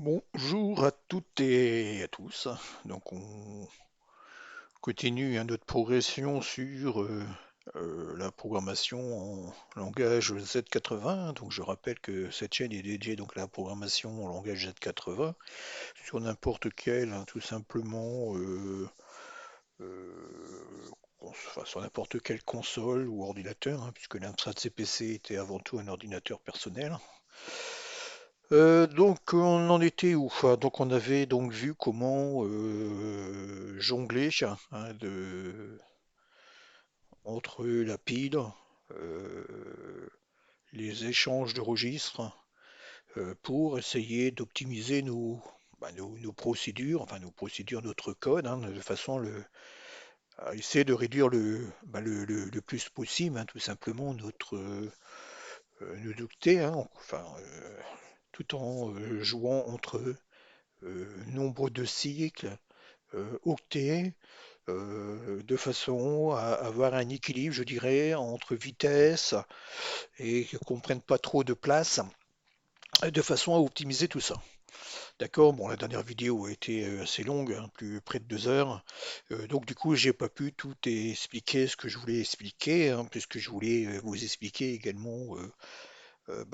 Bonjour à toutes et à tous. Donc on continue notre progression sur la programmation en langage Z80. Donc je rappelle que cette chaîne est dédiée donc à la programmation en langage Z80 sur n'importe quel, tout simplement, enfin, sur n'importe quelle console ou ordinateur, puisque l'Amstrad CPC était avant tout un ordinateur personnel. Donc on en était où? Donc on avait donc vu comment jongler entre la pile, euh, les échanges de registres pour essayer d'optimiser nos procédures, enfin nos procédures, notre code, de façon à essayer de réduire le plus possible, tout simplement nos octets, tout en jouant entre nombre de cycles, octets, de façon à avoir un équilibre, je dirais, entre vitesse et qu'on ne prenne pas trop de place, de façon à optimiser tout ça. D'accord, bon, la dernière vidéo a été assez longue, plus près de 2 heures. Donc du coup, j'ai pas pu tout expliquer ce que je voulais expliquer, puisque je voulais vous expliquer également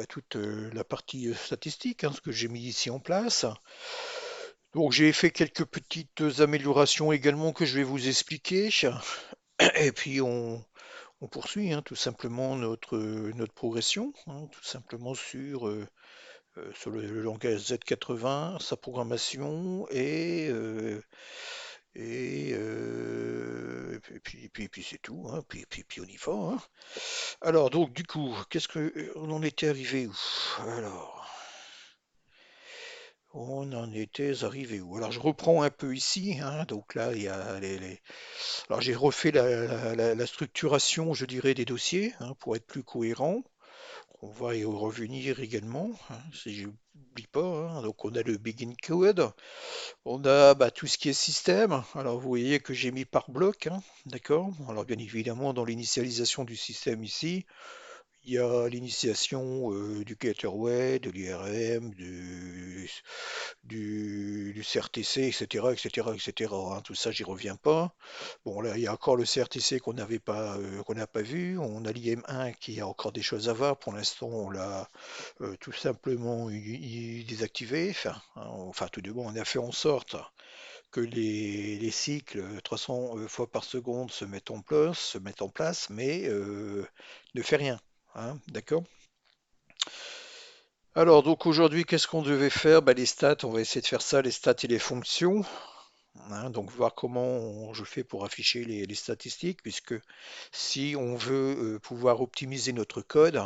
toute la partie statistique, ce que j'ai mis ici en place. Donc j'ai fait quelques petites améliorations également que je vais vous expliquer. Et puis on poursuit, tout simplement notre progression, tout simplement sur le langage Z80, sa programmation et puis c'est tout, puis on y va, Alors donc du coup, qu'est-ce que on en était arrivé où? Alors, on en était arrivé où? Alors je reprends un peu ici, donc là il y a Alors j'ai refait la structuration, je dirais, des dossiers, pour être plus cohérent. On va y revenir également, si j'oublie pas, Donc on a le begin code, on a tout ce qui est système. Alors vous voyez que j'ai mis par bloc, d'accord? Alors bien évidemment dans l'initialisation du système ici, il y a l'initiation du gateway, de l'IRM, du CRTC, etc., etc., etc. Tout ça, j'y reviens pas. Bon, là, il y a encore le CRTC qu'on n'a pas vu. On a l'IM1 qui a encore des choses à voir. Pour l'instant, on l'a tout simplement désactivé. Tout de bon, on a fait en sorte que les cycles 300 fois par seconde se mettent en place, mais ne fait rien. D'accord? Alors, donc aujourd'hui, qu'est-ce qu'on devait faire? Les stats, on va essayer de faire ça, les stats et les fonctions. Donc voir comment je fais pour afficher les statistiques, puisque si on veut pouvoir optimiser notre code,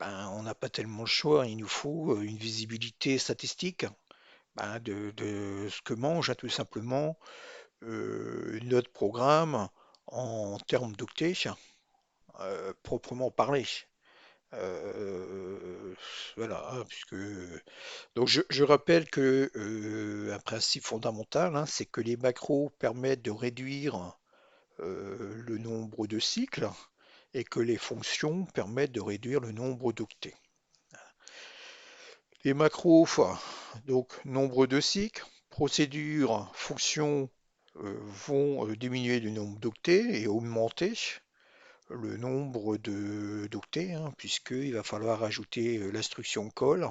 on n'a pas tellement le choix, il nous faut une visibilité statistique de ce que mange tout simplement notre programme en termes d'octets, proprement parlé. Euh, voilà, puisque donc je rappelle que un principe fondamental, c'est que les macros permettent de réduire le nombre de cycles et que les fonctions permettent de réduire le nombre d'octets. Les macros, donc nombre de cycles, procédures, fonctions vont diminuer le nombre d'octets et augmenter le nombre d'octets, puisqu'il va falloir ajouter l'instruction call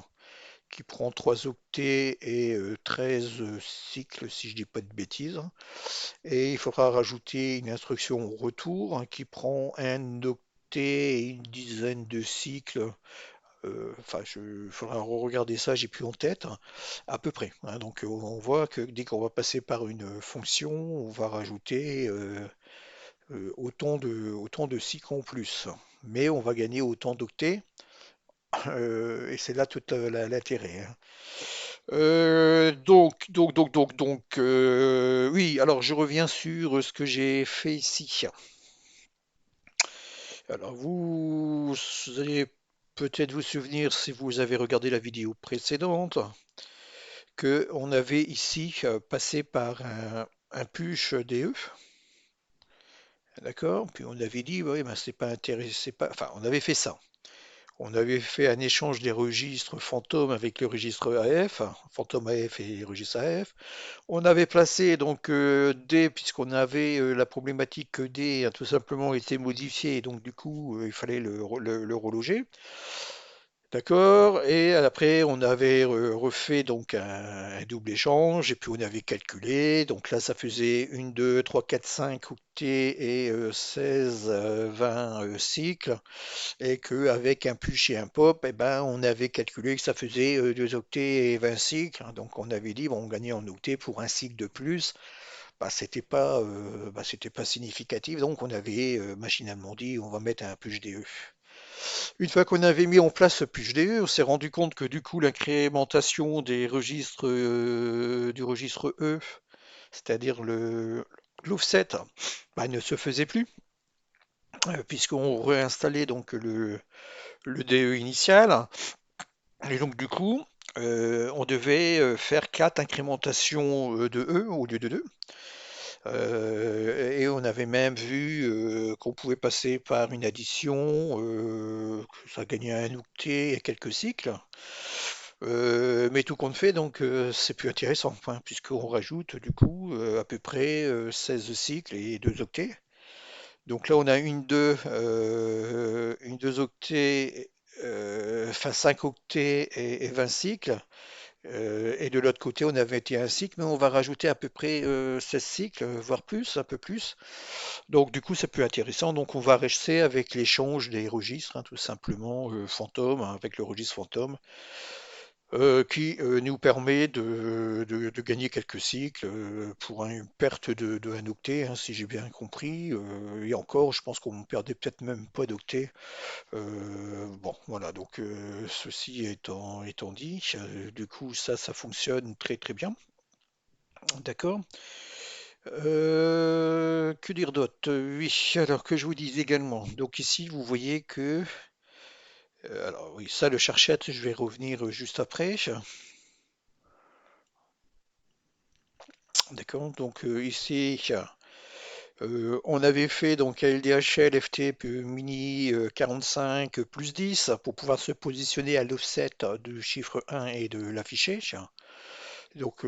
qui prend 3 octets et 13 cycles, si je dis pas de bêtises. Et il faudra rajouter une instruction retour qui prend un octet et une dizaine de cycles. Il faudra regarder ça, j'ai plus en tête, à peu près. Donc on voit que dès qu'on va passer par une fonction, on va rajouter autant de cycles en plus. Mais on va gagner autant d'octets, et c'est là tout l'intérêt. Oui, alors je reviens sur ce que j'ai fait ici. Alors vous allez peut-être vous souvenir, si vous avez regardé la vidéo précédente, que on avait ici passé par un push DE, d'accord? Puis on avait dit, oui, c'est pas intéressant, enfin, on avait fait ça. On avait fait un échange des registres fantômes avec le registre AF, fantôme AF et registre AF. On avait placé donc D, puisqu'on avait la problématique que D a tout simplement été modifié, et donc du coup il fallait le reloger. D'accord. Et après, on avait refait donc un double échange, et puis on avait calculé. Donc là, ça faisait 1, 2, 3, 4, 5 octets et 16, 20 cycles. Et qu'avec un push et un pop, eh ben, on avait calculé que ça faisait 2 octets et 20 cycles. Donc on avait dit, bon, on gagnait en octets pour un cycle de plus. C'était pas significatif. Donc on avait machinalement dit, on va mettre un push DE. Une fois qu'on avait mis en place ce PushDE, on s'est rendu compte que du coup l'incrémentation des registres du registre E, c'est-à-dire le l'offset, bah, ne se faisait plus, puisqu'on réinstallait donc le DE initial. Et donc du coup, on devait faire 4 incrémentations de E au lieu de 2. Et on avait même vu qu'on pouvait passer par une addition, que ça gagnait un octet et quelques cycles. Mais tout compte fait, donc c'est plus intéressant, enfin, puisqu'on rajoute du coup à peu près 16 cycles et 2 octets. Donc là, on a une 2 octets, enfin 5 octets et 20 cycles. Et de l'autre côté, on avait été un cycle, mais on va rajouter à peu près 16 cycles, voire plus, un peu plus. Donc du coup, c'est plus intéressant. Donc on va rester avec l'échange des registres, hein, tout simplement, fantôme, hein, avec le registre fantôme, qui nous permet de gagner quelques cycles pour une perte de un octet, hein, si j'ai bien compris. Et encore, je pense qu'on perdait peut-être même pas d'octets. Bon, voilà, donc ceci étant dit, du coup, ça fonctionne très très bien. D'accord. Que dire d'autre? Oui, alors que je vous dise également. Donc ici, vous voyez que... alors oui, ça, le charchette, je vais revenir juste après. D'accord, donc ici, on avait fait donc LDHL, FT, puis Mini 45 plus 10 pour pouvoir se positionner à l'offset du chiffre 1 et de l'afficher. Donc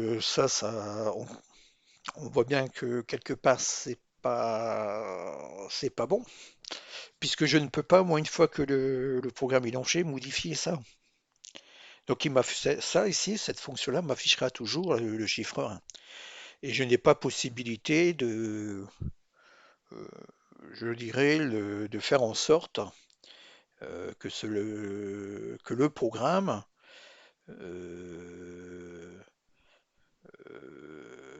on voit bien que quelque part c'est pas bon, puisque je ne peux pas, moi, une fois que le programme est lancé, modifier ça. Donc il m'a fait ça ici, cette fonction-là m'affichera toujours le chiffre 1. Et je n'ai pas possibilité euh, je dirais, de faire en sorte que le programme euh,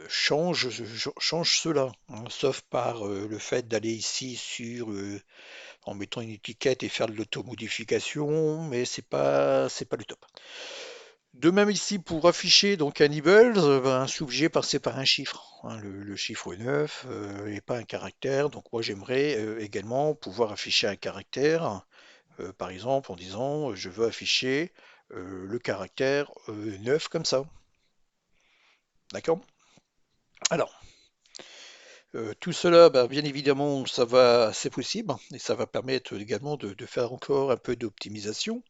change cela, hein, sauf par le fait d'aller ici en mettant une étiquette et faire de l'automodification, mais c'est pas le top. De même ici pour afficher donc un nibbles, ben, je suis obligé de passer par un chiffre, hein, le chiffre 9 et pas un caractère. Donc moi j'aimerais également pouvoir afficher un caractère, par exemple en disant je veux afficher le caractère 9 comme ça. D'accord? Alors, tout cela, ben, bien évidemment, c'est possible et ça va permettre également de faire encore un peu d'optimisation.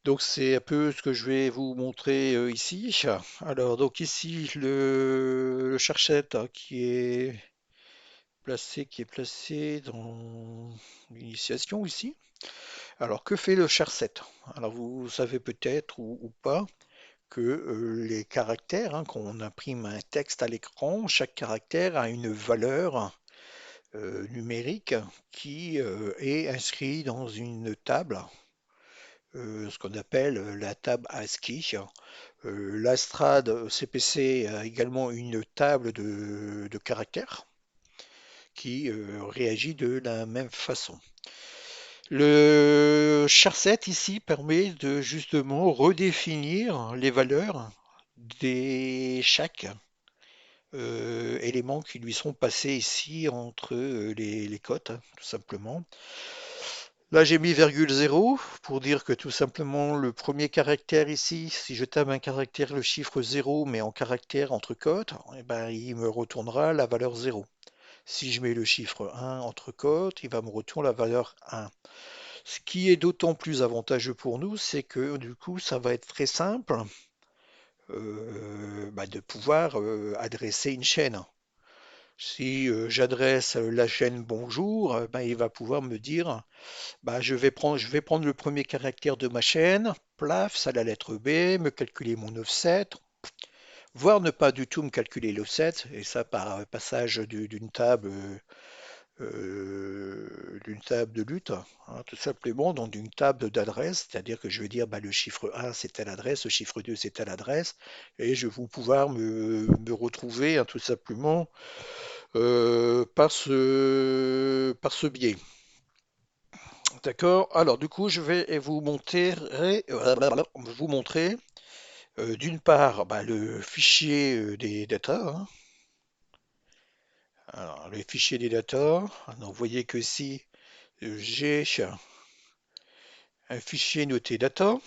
Donc c'est un peu ce que je vais vous montrer ici. Alors donc ici le charchette, hein, qui est placé dans l'initiation ici. Alors que fait le charset? Alors vous savez peut-être ou pas que les caractères, hein, quand on imprime un texte à l'écran, chaque caractère a une valeur numérique qui est inscrit dans une table, ce qu'on appelle la table ASCII. L'Astrad CPC a également une table de caractères qui réagit de la même façon. Le charset ici permet de justement redéfinir les valeurs des chaque éléments qui lui sont passés ici entre les cotes, hein, tout simplement. Là, j'ai mis virgule 0 pour dire que tout simplement le premier caractère ici, si je tape un caractère, le chiffre 0, mais en caractère entre cotes, eh ben, il me retournera la valeur 0. Si je mets le chiffre 1 entre cotes, il va me retourner la valeur 1. Ce qui est d'autant plus avantageux pour nous, c'est que du coup, ça va être très simple de pouvoir adresser une chaîne. Si j'adresse la chaîne bonjour, il va pouvoir me dire, je vais prendre le premier caractère de ma chaîne, plaf, ça la lettre B, me calculer mon offset, voire ne pas du tout me calculer l'offset, et ça par passage d'une table de lutte, hein, tout simplement, donc d'une table d'adresse, c'est-à-dire que je vais dire le chiffre 1 c'est telle adresse, le chiffre 2 c'est telle adresse, et je vais pouvoir me retrouver tout simplement par ce biais. D'accord? Alors du coup, je vais vous montrer d'une part le fichier des data, hein. Alors, le fichier des data, donc, vous voyez que si j'ai un fichier noté data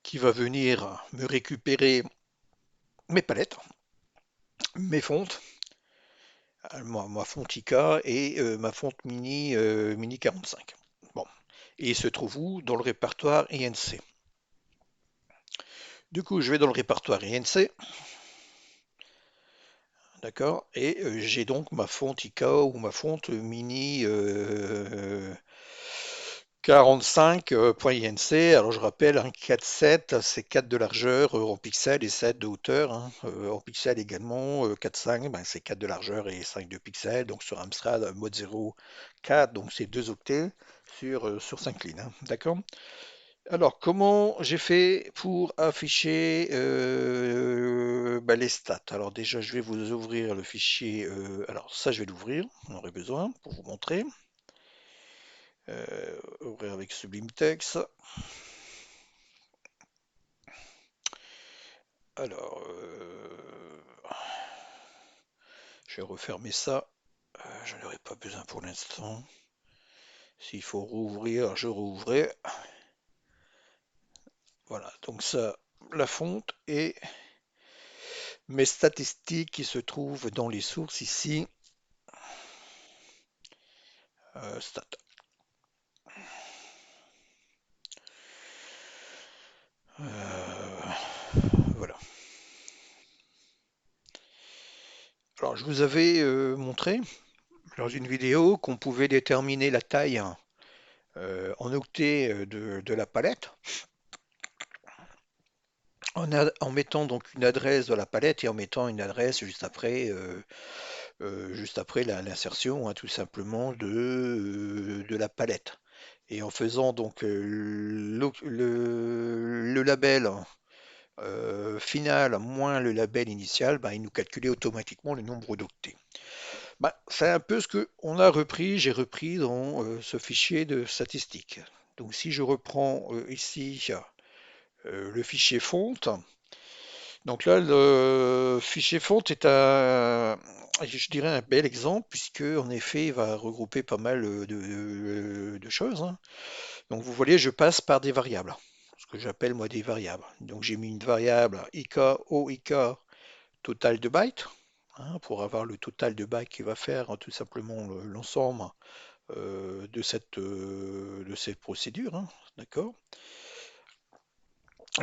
qui va venir me récupérer mes palettes, mes fontes, ma fonte IK et ma fonte Mini 45. Bon. Et il se trouve où? Dans le répertoire INC. Du coup, je vais dans le répertoire INC, d'accord, et j'ai donc ma fonte IK ou ma fonte Mini 45.inc. Alors je rappelle, un 4,7, c'est 4 de largeur en pixels et 7 de hauteur, hein. En pixels également, 4,5, c'est 4 de largeur et 5 de pixels. Donc sur Amstrad mode 0, 4, donc c'est 2 octets sur 5 lignes, hein. D'accord? Alors comment j'ai fait pour afficher les stats? Alors déjà je vais vous ouvrir le fichier. Alors ça je vais l'ouvrir, on aurait besoin pour vous montrer. Ouvrir avec Sublime Text. Alors, je vais refermer ça. Je n'en aurai pas besoin pour l'instant. S'il faut rouvrir, je rouvrai. Voilà, donc ça, la fonte et mes statistiques qui se trouvent dans les sources ici. Stat. Voilà. Alors, je vous avais montré dans une vidéo qu'on pouvait déterminer la taille en octets de la palette en mettant donc une adresse de la palette et en mettant une adresse juste après l'insertion, hein, tout simplement de la palette. Et en faisant donc le label final moins le label initial, il nous calculait automatiquement le nombre d'octets. C'est un peu ce que j'ai repris dans ce fichier de statistiques. Donc si je reprends ici le fichier fonte, donc là le fichier fonte est je dirais un bel exemple puisque en effet il va regrouper pas mal de choses, hein. Donc vous voyez, je passe par des variables, ce que j'appelle moi des variables. Donc j'ai mis une variable IK, OIK, total de bytes, hein, pour avoir le total de bytes qui va faire tout simplement l'ensemble de cette procédure, hein, d'accord?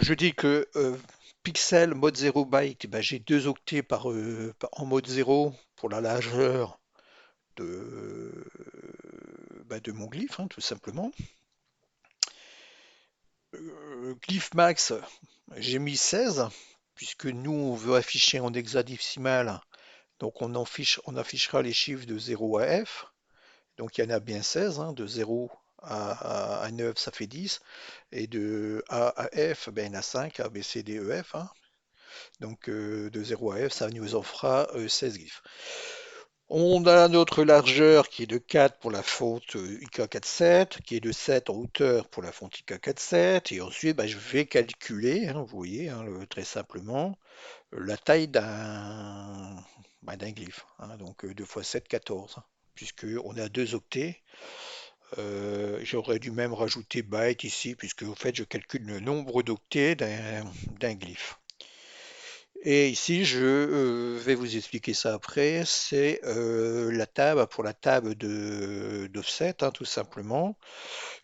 Je dis que pixel mode 0 byte, j'ai 2 octets en mode 0 pour la largeur de mon glyphe, hein, tout simplement. Glyph max, j'ai mis 16, puisque nous, on veut afficher en hexadécimal, donc on affichera les chiffres de 0 à F. Donc il y en a bien 16, hein, de 0 à 9, ça fait 10, et de A à F, il y en a 5, A, B, C, D, E, F, hein. Donc de 0 à F, ça nous en fera 16 glyphes. On a notre largeur qui est de 4 pour la fonte IK47, qui est de 7 en hauteur pour la fonte IK47, et ensuite je vais calculer, hein, vous voyez, hein, très simplement, la taille d'un glyphe, hein, donc 2 fois 7, 14, puisqu'on a 2 octets. J'aurais dû même rajouter byte ici, puisque au fait je calcule le nombre d'octets d'un glyphe. Et ici, je vais vous expliquer ça après. C'est la table pour la table de d'offset, hein, tout simplement.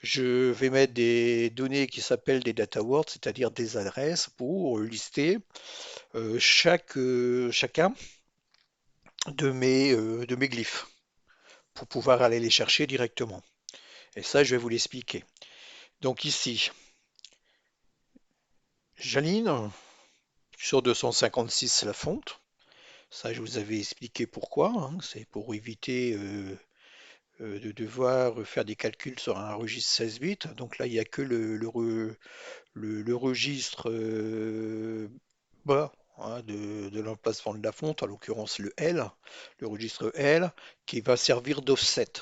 Je vais mettre des données qui s'appellent des data words, c'est-à-dire des adresses pour lister chacun de mes glyphes pour pouvoir aller les chercher directement. Et ça, je vais vous l'expliquer. Donc ici, j'aligne sur 256 la fonte. Ça, je vous avais expliqué pourquoi, hein. C'est pour éviter de devoir faire des calculs sur un registre 16 bits. Donc là, il n'y a que le registre bas, hein, de l'emplacement de la fonte, en l'occurrence le L, le registre L, qui va servir d'offset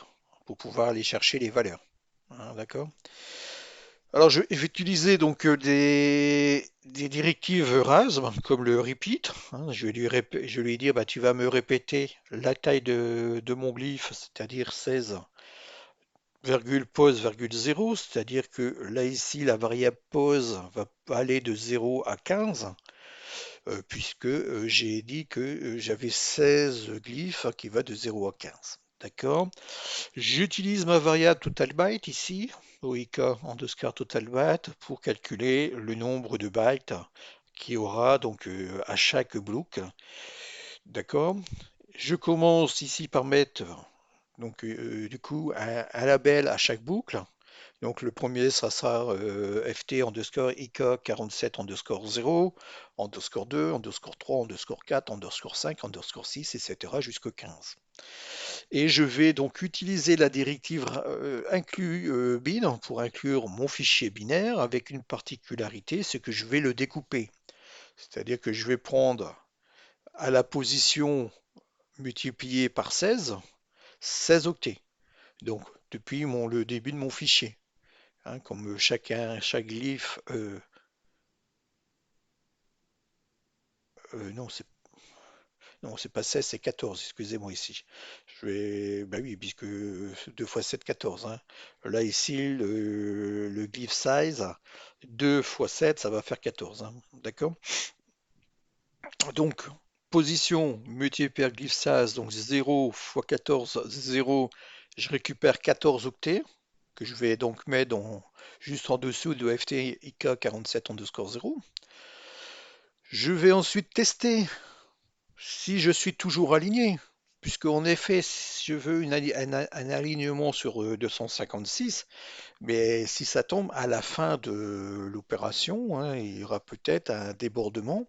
pour pouvoir aller chercher les valeurs. Hein, d'accord? Alors, je vais utiliser donc des directives RAS, comme le repeat, hein. Je vais lui dire, bah, tu vas me répéter la taille de mon glyphe, c'est-à-dire 16, virgule pose, virgule 0, c'est-à-dire que là, ici, la variable pose va aller de 0 à 15, puisque j'ai dit que j'avais 16 glyphes qui va de 0 à 15. D'accord? J'utilise ma variable totalByte ici, OIK underscore totalByte, pour calculer le nombre de bytes qu'il y aura donc à chaque bloc. D'accord? Je commence ici par mettre donc du coup un label à chaque boucle. Donc le premier, ça sera ft underscore ik 47 underscore 0, underscore 2, underscore 3, underscore 4, underscore 5, underscore 6, etc. jusqu'au 15. Et je vais donc utiliser la directive inclus bin pour inclure mon fichier binaire avec une particularité, c'est que je vais le découper. C'est-à-dire que je vais prendre à la position multipliée par 16, 16 octets. Donc depuis le début de mon fichier. Hein, comme chaque glyphe, non, non, c'est pas 16, c'est 14, excusez-moi ici. Bah oui, puisque 2 fois 7, 14, hein. Là, ici, le glyph size, 2 fois 7, ça va faire 14, hein. D'accord? Donc, position multipliée par glyph size, donc 0 fois 14, 0, je récupère 14 octets, que je vais donc mettre juste en dessous de FTIK 47 underscore 0. Je vais ensuite tester si je suis toujours aligné, puisque en effet, si je veux un alignement sur 256, mais si ça tombe à la fin de l'opération, hein, il y aura peut-être un débordement,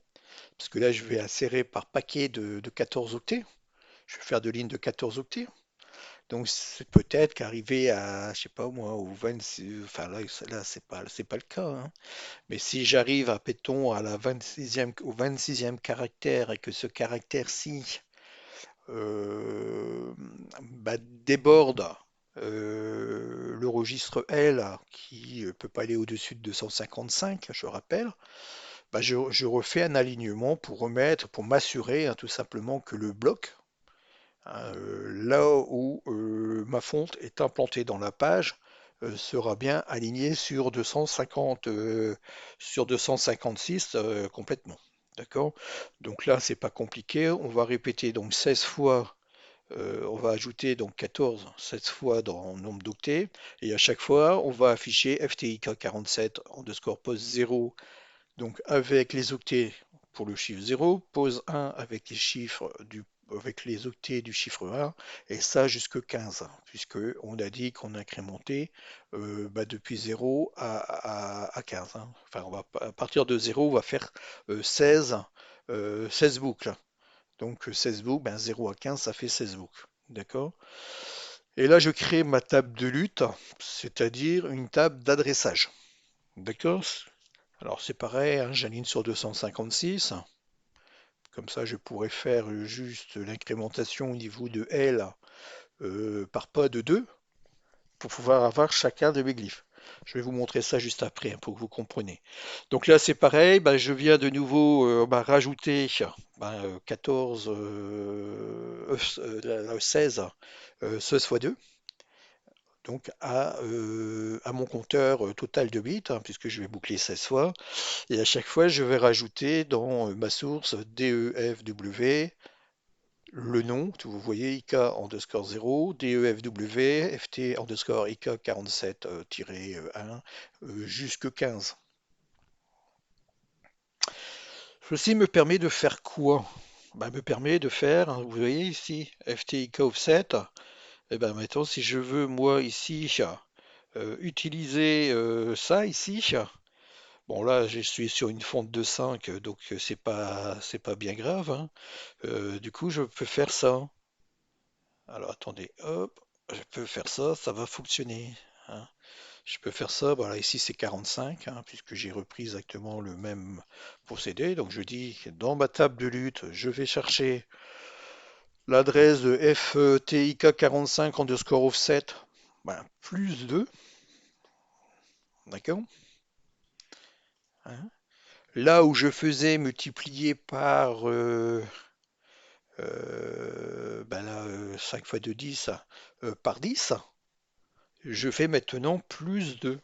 parce que là, je vais insérer par paquet de 14 octets. Je vais faire de lignes de 14 octets. Donc, c'est peut-être qu'arriver à, je sais pas moi, au 26, enfin là c'est pas le cas, hein. Mais si j'arrive à, péton, à la 26e, au 26e caractère et que ce caractère-ci euh, bah, déborde le registre L qui ne peut pas aller au-dessus de 255, je rappelle, bah, je refais un alignement pour remettre, pour m'assurer hein, tout simplement que le bloc, hein, là où ma fonte est implantée dans la page, sera bien aligné sur 250, sur 256 complètement. D'accord? Donc là, c'est pas compliqué. On va répéter donc 16 fois, on va ajouter donc 14 16 fois dans le nombre d'octets. Et à chaque fois, on va afficher FTIK 47 underscore post 0 donc avec les octets pour le chiffre 0, pose 1 avec avec les octets du chiffre 1, et ça jusque 15, puisque on a dit qu'on incrémentait bah, depuis 0 à 15, hein. Enfin, à partir de 0, on va faire 16, 16 boucles. Donc 16 boucles, ben, 0 à 15, ça fait 16 boucles. D'accord? Et là, je crée ma table de lutte, c'est-à-dire une table d'adressage. D'accord? Alors c'est pareil, hein, j'aligne sur 256. Comme ça, je pourrais faire juste l'incrémentation au niveau de L par pas de 2 pour pouvoir avoir chacun de mes glyphes. Je vais vous montrer ça juste après hein, pour que vous compreniez. Donc là, c'est pareil, bah, je viens de nouveau bah, rajouter 14, 16, 16 fois 2. donc à mon compteur total de bits, hein, puisque je vais boucler 16 fois. Et à chaque fois, je vais rajouter dans ma source DEFW le nom, vous voyez, IK underscore 0, DEFW, FT underscore IK 47-1, jusque 15. Ceci me permet de faire quoi? Ben, me permet de faire, hein, vous voyez ici, FTIK offset. Et ben maintenant, si je veux, moi, ici, utiliser ça ici, bon là, je suis sur une fonte de 5, donc c'est pas bien grave, hein. Du coup, je peux faire ça. Alors attendez, hop, je peux faire ça, ça va fonctionner, hein. Je peux faire ça, voilà, ici c'est 45, hein, puisque j'ai repris exactement le même procédé. Donc je dis que dans ma table de lutte, je vais chercher l'adresse de FTIK45 underscore offset, ben, plus 2, d'accord? Hein. Là où je faisais multiplier par ben là, 5 fois 2, 10, par 10, je fais maintenant plus 2.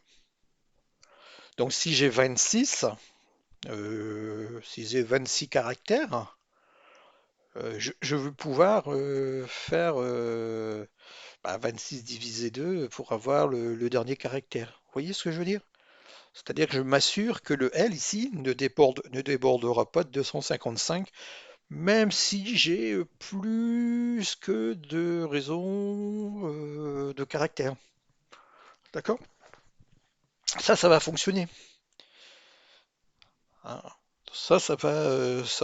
Donc si j'ai 26, si j'ai 26 caractères, je veux pouvoir faire bah, 26 divisé 2 pour avoir le dernier caractère. Vous voyez ce que je veux dire? C'est-à-dire que je m'assure que le L ici ne débordera pas de 255, même si j'ai plus que de raisons de caractères. D'accord? Ça va fonctionner, hein. Ça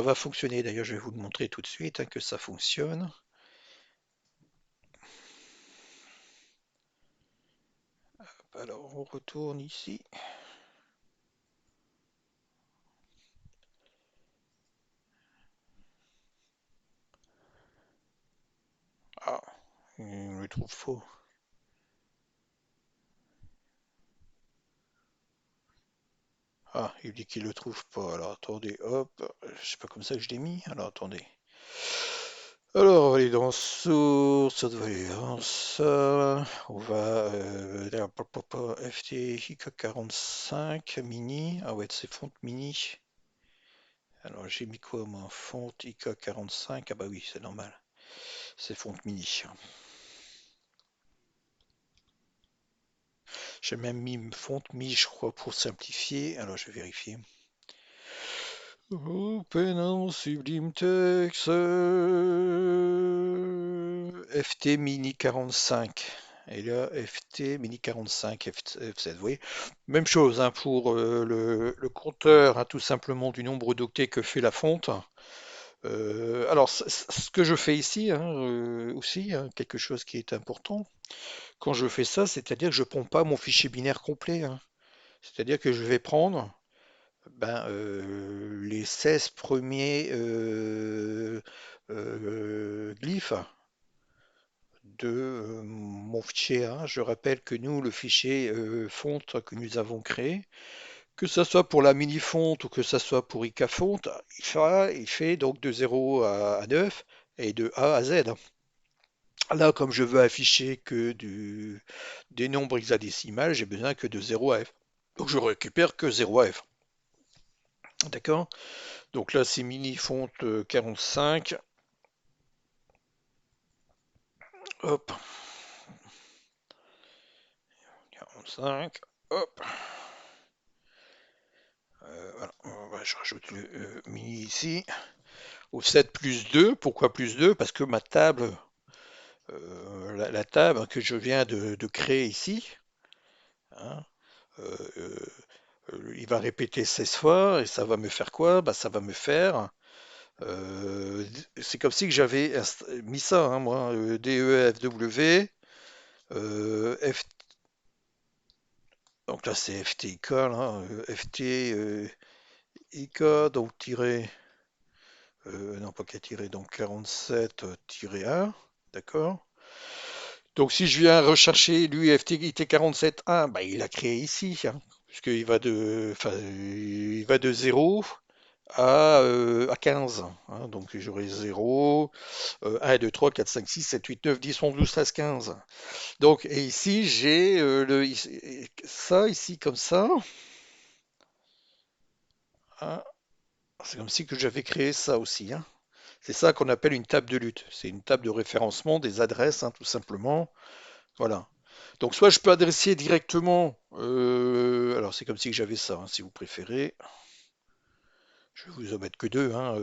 va fonctionner. D'ailleurs, je vais vous le montrer tout de suite, hein, que ça fonctionne. Alors, on retourne ici. Ah, il me le trouve faux. Ah, il dit qu'il le trouve pas. Alors, attendez, hop. C'est pas comme ça que je l'ai mis. Alors, attendez. Alors, on va aller dans source, ça doit aller dans ça. On va FTIK 45 mini. Ah ouais, c'est font mini. Alors, j'ai mis quoi moi? Font IK 45. Ah bah oui, c'est normal. C'est font mini. J'ai même mis font mi, je crois, pour simplifier. Alors, je vais vérifier. Open en Sublime Text FT Mini 45. Et là, FT Mini 45, F7. Vous voyez, même chose, hein, pour le compteur, hein, tout simplement du nombre d'octets que fait la fonte. Alors, ce que je fais ici, hein, aussi, hein, quelque chose qui est important, quand je fais ça, c'est-à-dire que je ne prends pas mon fichier binaire complet, hein. C'est-à-dire que je vais prendre ben, les 16 premiers glyphes de mon fichier 1. Je rappelle que nous, le fichier fonte que nous avons créé, que ce soit pour la mini-fonte ou que ce soit pour IK-font, il fait donc de 0 à 9 et de A à Z. Là, comme je veux afficher que des nombres hexadécimales, j'ai besoin que de 0 à F. Donc je récupère que 0 à F. D'accord? Donc là, c'est mini fonte 45. Hop, 45. Hop. Voilà. Je rajoute le mini ici. Offset plus 2. Pourquoi plus 2? Parce que ma table, la table que je viens de créer ici, hein, euh, il va répéter 16 fois et ça va me faire quoi? Bah, ça va me faire. C'est comme si que j'avais mis ça, hein, moi, DEFW, F, donc là c'est FTIK, là, FTIK, donc tiré, non pas qu'à tirer, donc 47-1, d'accord? Donc si je viens rechercher lui FTIT 47.1, bah, il a créé ici, hein, puisqu'il va de, enfin, il va de 0 à 15, hein. Donc j'aurai 0, 1, 2, 3, 4, 5, 6, 7, 8, 9, 10, 11, 12, 13, 15. Donc, et ici, j'ai ça, ici, comme ça, hein. C'est comme si que j'avais créé ça aussi, hein. C'est ça qu'on appelle une table de lutte. C'est une table de référencement des adresses, hein, tout simplement. Voilà. Donc, soit je peux adresser directement, alors c'est comme si que j'avais ça, hein, si vous préférez. Je vais vous en mettre que deux, hein,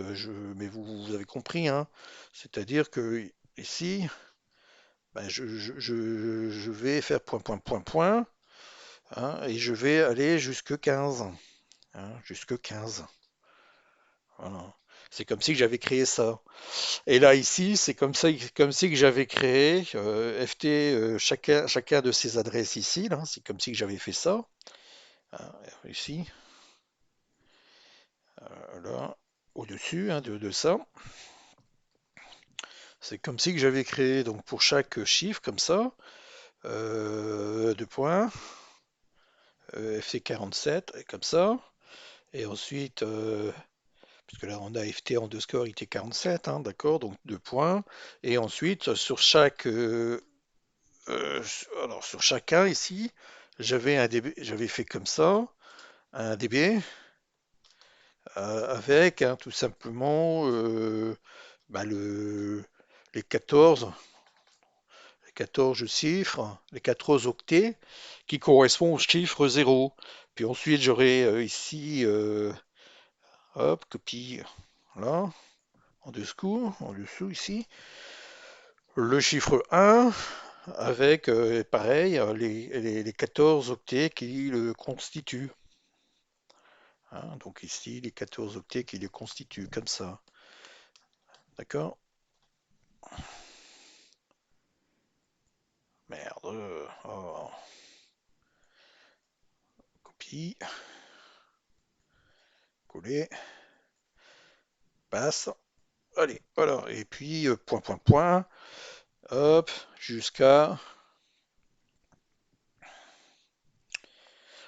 mais vous avez compris, hein. C'est-à-dire que ici, ben, je vais faire point, point, point, point, hein, et je vais aller jusque 15, hein, jusque 15. Voilà. C'est comme si que j'avais créé ça. Et là, ici, c'est comme si que j'avais créé FT, chacun de ces adresses ici, là. C'est comme si que j'avais fait ça. Hein, ici, là, au-dessus, hein, de ça. C'est comme si que j'avais créé, donc pour chaque chiffre, comme ça, deux points, FT47, et comme ça. Et ensuite, puisque là on a FT underscore IT47, hein, d'accord, donc deux points. Et ensuite, sur chaque, alors sur chacun ici, j'avais un DB, j'avais fait comme ça, un DB, avec, hein, tout simplement, bah, les 14, les 14 chiffres, les 14 octets qui correspondent au chiffre 0. Puis ensuite, j'aurai ici, hop, copie, là, en dessous ici, le chiffre 1 avec, pareil, les 14 octets qui le constituent, hein. Donc ici, les 14 octets qui le constituent, comme ça. D'accord? Merde. Oh, copie, coller, passe. Allez, voilà. Et puis, point, point, point, hop, jusqu'à...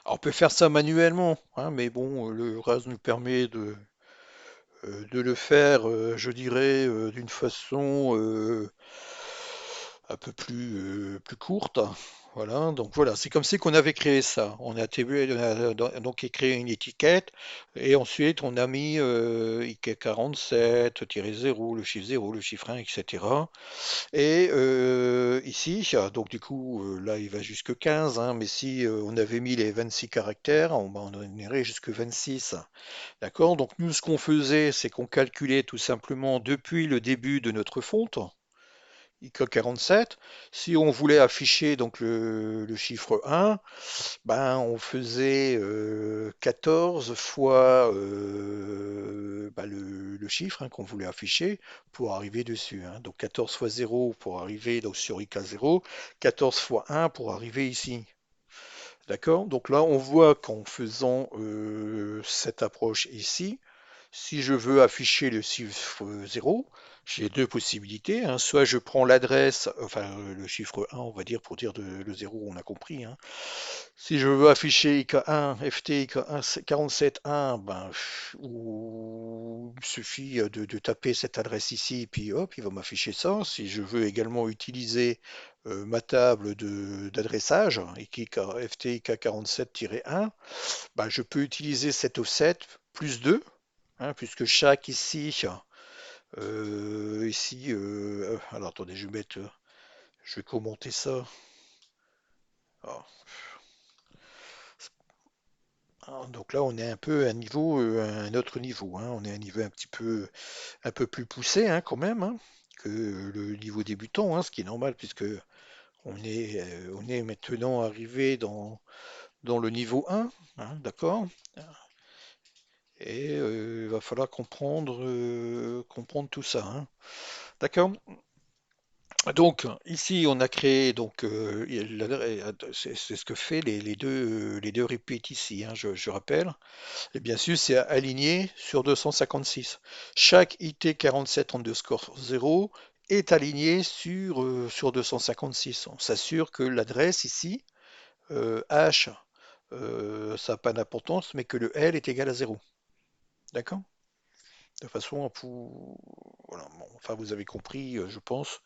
Alors, on peut faire ça manuellement, hein, mais bon, le RAS nous permet de le faire, je dirais, d'une façon un peu plus courte. Voilà, donc voilà, c'est comme si qu'on avait créé ça. On a donc créé une étiquette et ensuite on a mis IK 47-0, le chiffre 0, le chiffre 1, etc. Et ici, donc du coup, là il va jusque 15, hein, mais si on avait mis les 26 caractères, on en irait jusque 26. D'accord? Donc nous, ce qu'on faisait, c'est qu'on calculait tout simplement depuis le début de notre fonte, IK47. Si on voulait afficher donc le chiffre 1, ben on faisait 14 fois ben, le chiffre, hein, qu'on voulait afficher pour arriver dessus, hein. Donc 14 fois 0 pour arriver donc, sur IK0, 14 fois 1 pour arriver ici. D'accord? Donc là, on voit qu'en faisant cette approche ici, si je veux afficher le chiffre 0, j'ai deux possibilités, hein. Soit je prends l'adresse, enfin le chiffre 1, on va dire, pour dire le 0, on a compris, hein. Si je veux afficher IK1, FT, IK1, 47.1, ben, il suffit de taper cette adresse ici, et puis hop, il va m'afficher ça. Si je veux également utiliser ma table d'adressage, FT IK47-1, ben, je peux utiliser cet offset plus 2, hein, puisque chaque ici, alors attendez, je vais commenter ça. Ah, donc là, on est un peu à un autre niveau, hein. On est à un niveau un peu plus poussé, hein, quand même, hein, que le niveau débutant, hein, ce qui est normal puisque on est maintenant arrivé dans le niveau 1, hein, d'accord? Et il va falloir comprendre tout ça, hein. D'accord? Donc ici, on a créé donc c'est ce que fait les deux repeats ici, hein, je rappelle. Et bien sûr, c'est aligné sur 256. Chaque IT47 underscore 0 est aligné sur 256. On s'assure que l'adresse ici, H, ça n'a pas d'importance, mais que le L est égal à 0. D'accord? de façon à voilà, bon, enfin vous avez compris, je pense,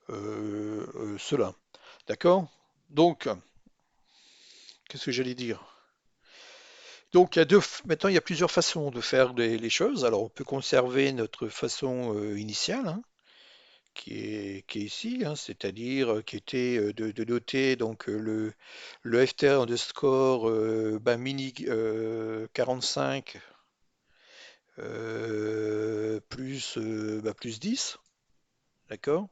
cela. D'accord? Donc, qu'est-ce que j'allais dire? Donc, maintenant, il y a plusieurs façons de faire les choses. Alors, on peut conserver notre façon initiale, hein, qui est ici, hein, c'est-à-dire qui était de noter donc le FTR underscore mini 45 plus 10, d'accord?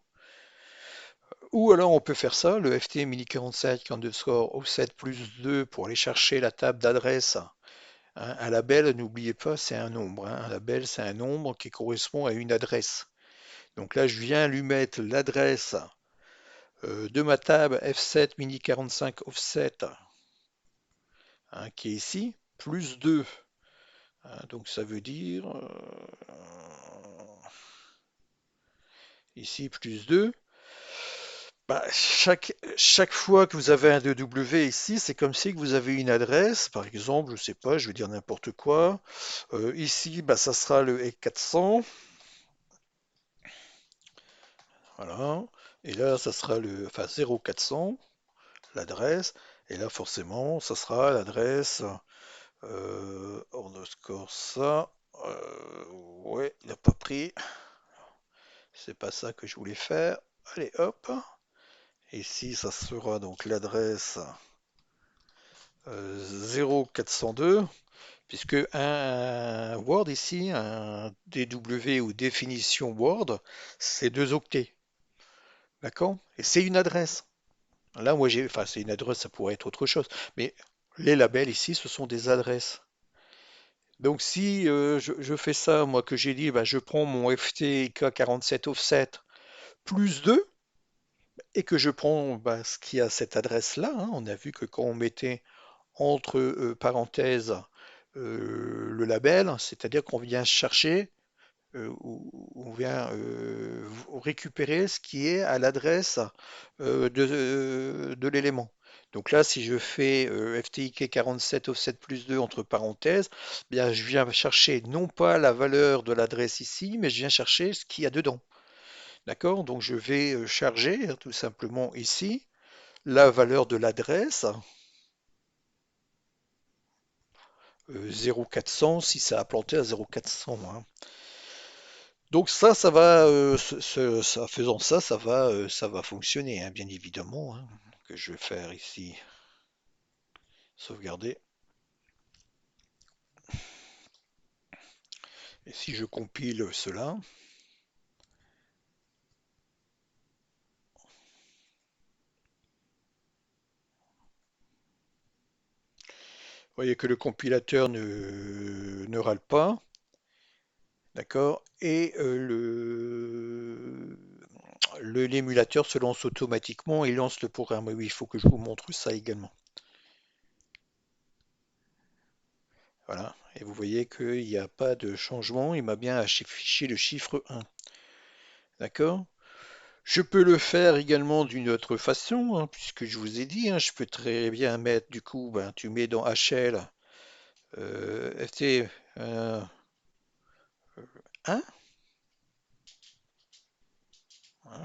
Ou alors on peut faire ça, le FT mini 45 underscore offset plus 2 pour aller chercher la table d'adresse. Hein. Un label, n'oubliez pas, c'est un nombre. Hein. Un label, c'est un nombre qui correspond à une adresse. Donc là, je viens lui mettre l'adresse de ma table F7 mini 45 offset, hein, qui est ici, plus 2. Hein. Donc ça veut dire ici plus 2. Bah, chaque fois que vous avez un DW ici, c'est comme si que vous avez une adresse, par exemple, je sais pas, je vais dire n'importe quoi. Ici, bah, ça sera le E400, voilà. Et là, ça sera enfin 0400, l'adresse. Et là, forcément, ça sera l'adresse underscore ça. Ouais, il n'a pas pris. C'est pas ça que je voulais faire. Allez, hop. Ici, ça sera donc l'adresse 0402, puisque un Word ici, un DW ou définition Word, c'est 2 octets. D'accord? Et c'est une adresse. Là, moi, enfin, c'est une adresse, ça pourrait être autre chose. Mais les labels ici, ce sont des adresses. Donc, si je fais ça, moi, que j'ai dit, bah, je prends mon FT K47 offset plus 2 et que je prends bah, ce qui a cette adresse-là, hein. On a vu que quand on mettait entre parenthèses le label, c'est-à-dire qu'on vient chercher, on vient récupérer ce qui est à l'adresse de l'élément. Donc là, si je fais FTIK 47 offset plus 2 entre parenthèses, bien je viens chercher non pas la valeur de l'adresse ici, mais je viens chercher ce qu'il y a dedans. D'accord? Donc je vais charger tout simplement ici la valeur de l'adresse 0400 si ça a planté à 0400. Hein. Donc ça va, faisant ça, ça va fonctionner, hein, bien évidemment. Hein, que je vais faire ici, sauvegarder. Et si je compile cela, vous voyez que le compilateur ne râle pas, d'accord, et l'émulateur se lance automatiquement et lance le programme. Oui, il faut que je vous montre ça également. Voilà, et vous voyez qu'il n'y a pas de changement, il m'a bien affiché le chiffre 1. D'accord? Je peux le faire également d'une autre façon, hein, puisque je vous ai dit, hein, je peux très bien mettre, du coup, ben, tu mets dans HL FT 1, hein,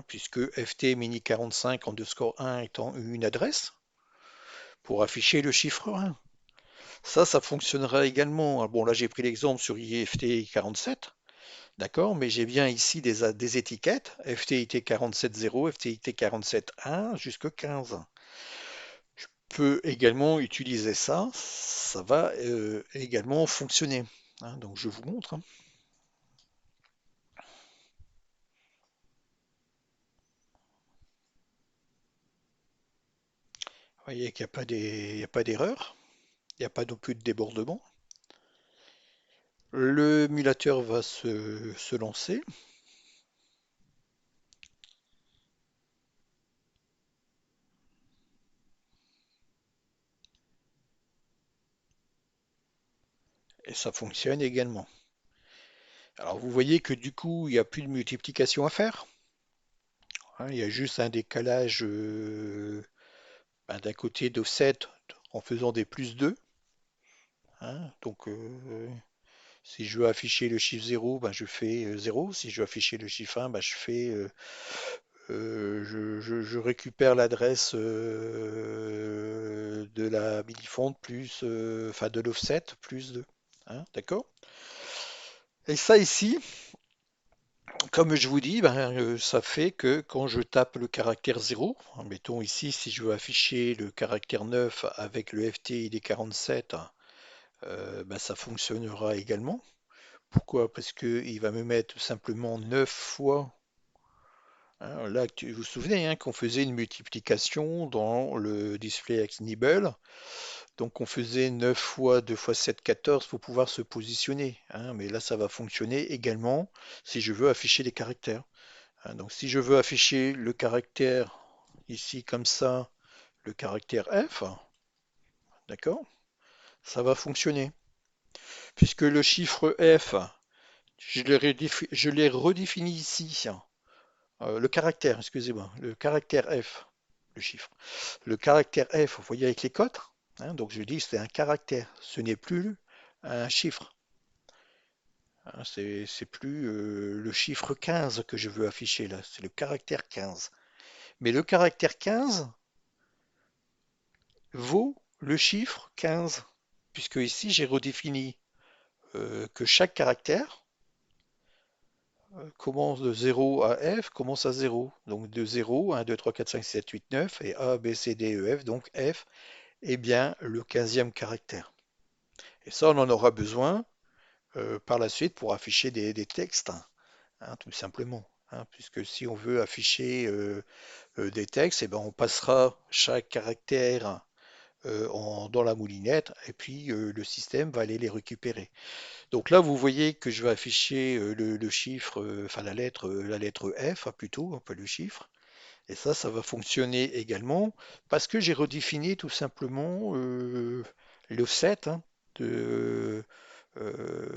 puisque FT mini 45 underscore 1 étant une adresse, pour afficher le chiffre 1. Ça fonctionnera également. Bon, là, j'ai pris l'exemple sur IFT 47. D'accord, mais j'ai bien ici des étiquettes FTIT 47.0, FTIT 47.1 jusqu'à 15. Je peux également utiliser ça, ça va également fonctionner. Hein, donc je vous montre. Hein. Vous voyez qu'il n'y a pas d'erreur, il n'y a pas non plus de débordement. L'émulateur va se lancer. Et ça fonctionne également. Alors vous voyez que du coup, il n'y a plus de multiplication à faire. Hein, il y a juste un décalage d'un côté d'offset en faisant des plus 2. Hein, donc Si je veux afficher le chiffre 0, ben, je fais 0. Si je veux afficher le chiffre 1, ben, je fais je récupère l'adresse de la mini-fonte plus, enfin de l'offset plus 2. Hein, d'accord? Et ça ici, comme je vous dis, ben, ça fait que quand je tape le caractère 0, mettons ici, si je veux afficher le caractère 9 avec le FTID 47, ben, ça fonctionnera également. Pourquoi? Parce qu'il va me mettre tout simplement 9 fois. Hein, là, vous vous souvenez hein, qu'on faisait une multiplication dans le display ex Nibble. Donc on faisait 9 fois 2 fois 7, 14 pour pouvoir se positionner. Hein, mais là, ça va fonctionner également si je veux afficher les caractères. Hein, donc si je veux afficher le caractère ici comme ça, le caractère F, d'accord, ça va fonctionner. Puisque le chiffre F, je l'ai redéfini ici. Le caractère, excusez-moi, le caractère F, le chiffre. Le caractère F, vous voyez avec les cotes, hein, donc je dis c'est un caractère, ce n'est plus un chiffre. Hein, c'est plus le chiffre 15 que je veux afficher là, c'est le caractère 15. Mais le caractère 15 vaut le chiffre 15, puisque ici j'ai redéfini que chaque caractère commence de 0 à F, commence à 0. Donc de 0, 1, 2, 3, 4, 5, 6, 7, 8, 9, et A, B, C, D, E, F, donc F est bien le 15e caractère. Et ça, on en aura besoin par la suite pour afficher des textes, hein, tout simplement. Hein, puisque si on veut afficher des textes, eh ben, on passera chaque caractère dans la moulinette et puis le système va aller les récupérer. Donc là, vous voyez que je vais afficher le chiffre, enfin la lettre F plutôt, un peu le chiffre. Et ça va fonctionner également parce que j'ai redéfini tout simplement l'offset hein, de,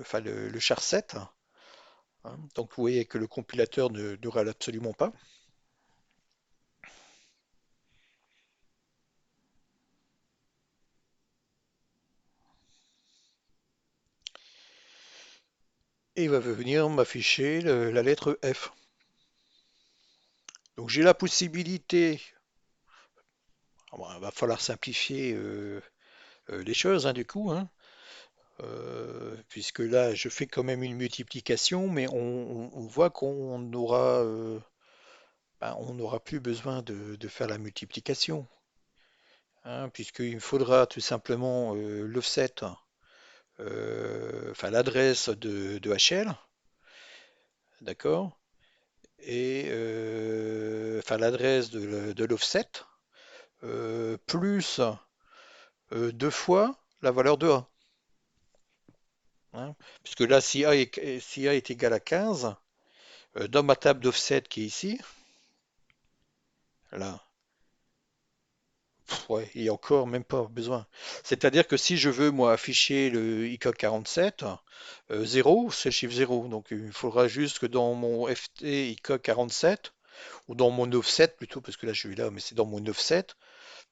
enfin le charset. Hein. Donc vous voyez que le compilateur ne râle absolument pas. Et il va venir m'afficher la lettre F. Donc j'ai la possibilité, ah bon, il va falloir simplifier les choses hein, du coup, hein, puisque là je fais quand même une multiplication, mais on voit qu'on aura, ben, on n'aura plus besoin de faire la multiplication, hein, puisqu'il me faudra tout simplement l'offset, enfin l'adresse de HL, d'accord, et enfin l'adresse de l'offset, plus deux fois la valeur de A. Hein, puisque là, si A est égal à 15, dans ma table d'offset qui est ici, là, ouais, il y a encore même pas besoin. C'est-à-dire que si je veux, moi, afficher le ICOC 47, 0, c'est le chiffre 0. Donc il faudra juste que dans mon FT ICOC 47, ou dans mon offset plutôt, parce que là je suis là, mais c'est dans mon offset,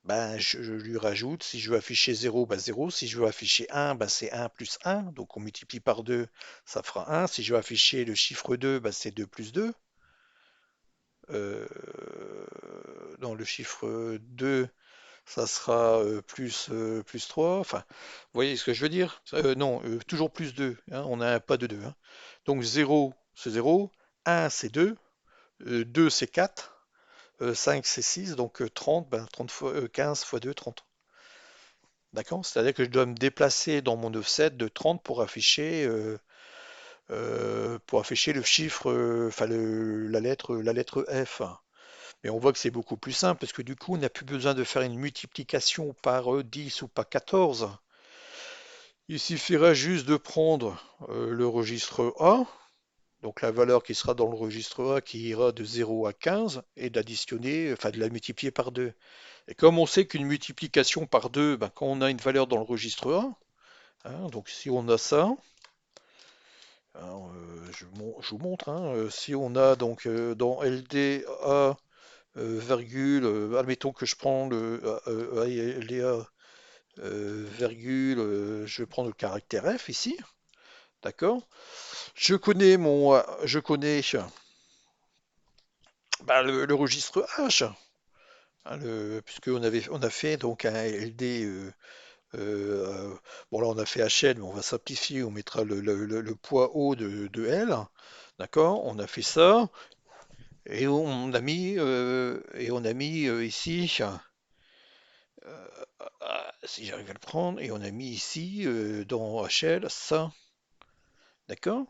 ben, je lui rajoute, si je veux afficher 0, ben 0. Si je veux afficher 1, ben c'est 1 plus 1. Donc on multiplie par 2, ça fera 1. Si je veux afficher le chiffre 2, ben c'est 2 plus 2. Euh, dans le chiffre 2, ça sera plus 3. Enfin, vous voyez ce que je veux dire? Non, toujours plus 2. Hein, on a un pas de 2. Hein. Donc 0, c'est 0. 1, c'est 2. 2, c'est 4. 5, c'est 6. Donc 30, ben, 30 fois, 15 fois 2, 30. D'accord? C'est-à-dire que je dois me déplacer dans mon offset de 30 pour afficher le chiffre, enfin la lettre F. Mais on voit que c'est beaucoup plus simple parce que du coup, on n'a plus besoin de faire une multiplication par 10 ou par 14. Il suffira juste de prendre le registre A, donc la valeur qui sera dans le registre A qui ira de 0 à 15, et d'additionner, enfin de la multiplier par 2. Et comme on sait qu'une multiplication par 2, ben, quand on a une valeur dans le registre A, hein, donc si on a ça, alors, je vous montre, hein, si on a donc dans LDA virgule, admettons que je prends le LDA virgule, je vais prendre le caractère F ici, d'accord? Je connais bah, le registre H, hein, puisqu'on a fait donc un LD. Bon là on a fait HL, mais on va simplifier, on mettra le poids haut de L, d'accord? On a fait ça et on a mis ici, si j'arrive à le prendre, et on a mis ici dans HL ça, d'accord?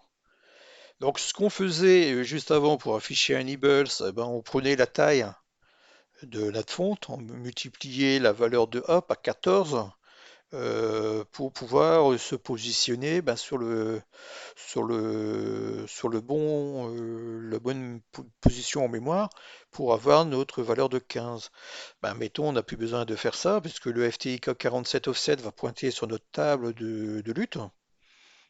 Donc ce qu'on faisait juste avant pour afficher un nibbles, eh ben, on prenait la taille de la fonte, on multipliait la valeur de A par 14 pour pouvoir se positionner ben, la bonne position en mémoire pour avoir notre valeur de 15. Ben, mettons, on n'a plus besoin de faire ça puisque le FTIK 47 offset va pointer sur notre table de lutte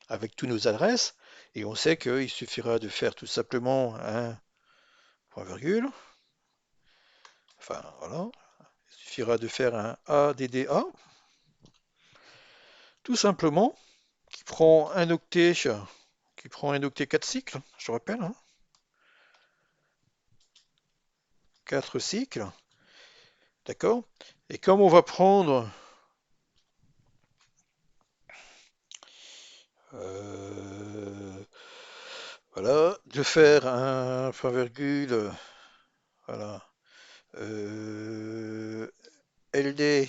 avec tous nos adresses et on sait qu'il suffira de faire tout simplement un point virgule, enfin voilà, il suffira de faire un ADDA tout simplement qui prend un octet 4 cycles, je rappelle, hein, 4 cycles, d'accord? Et comme on va prendre, euh, voilà, de faire un point virgule, voilà, LD,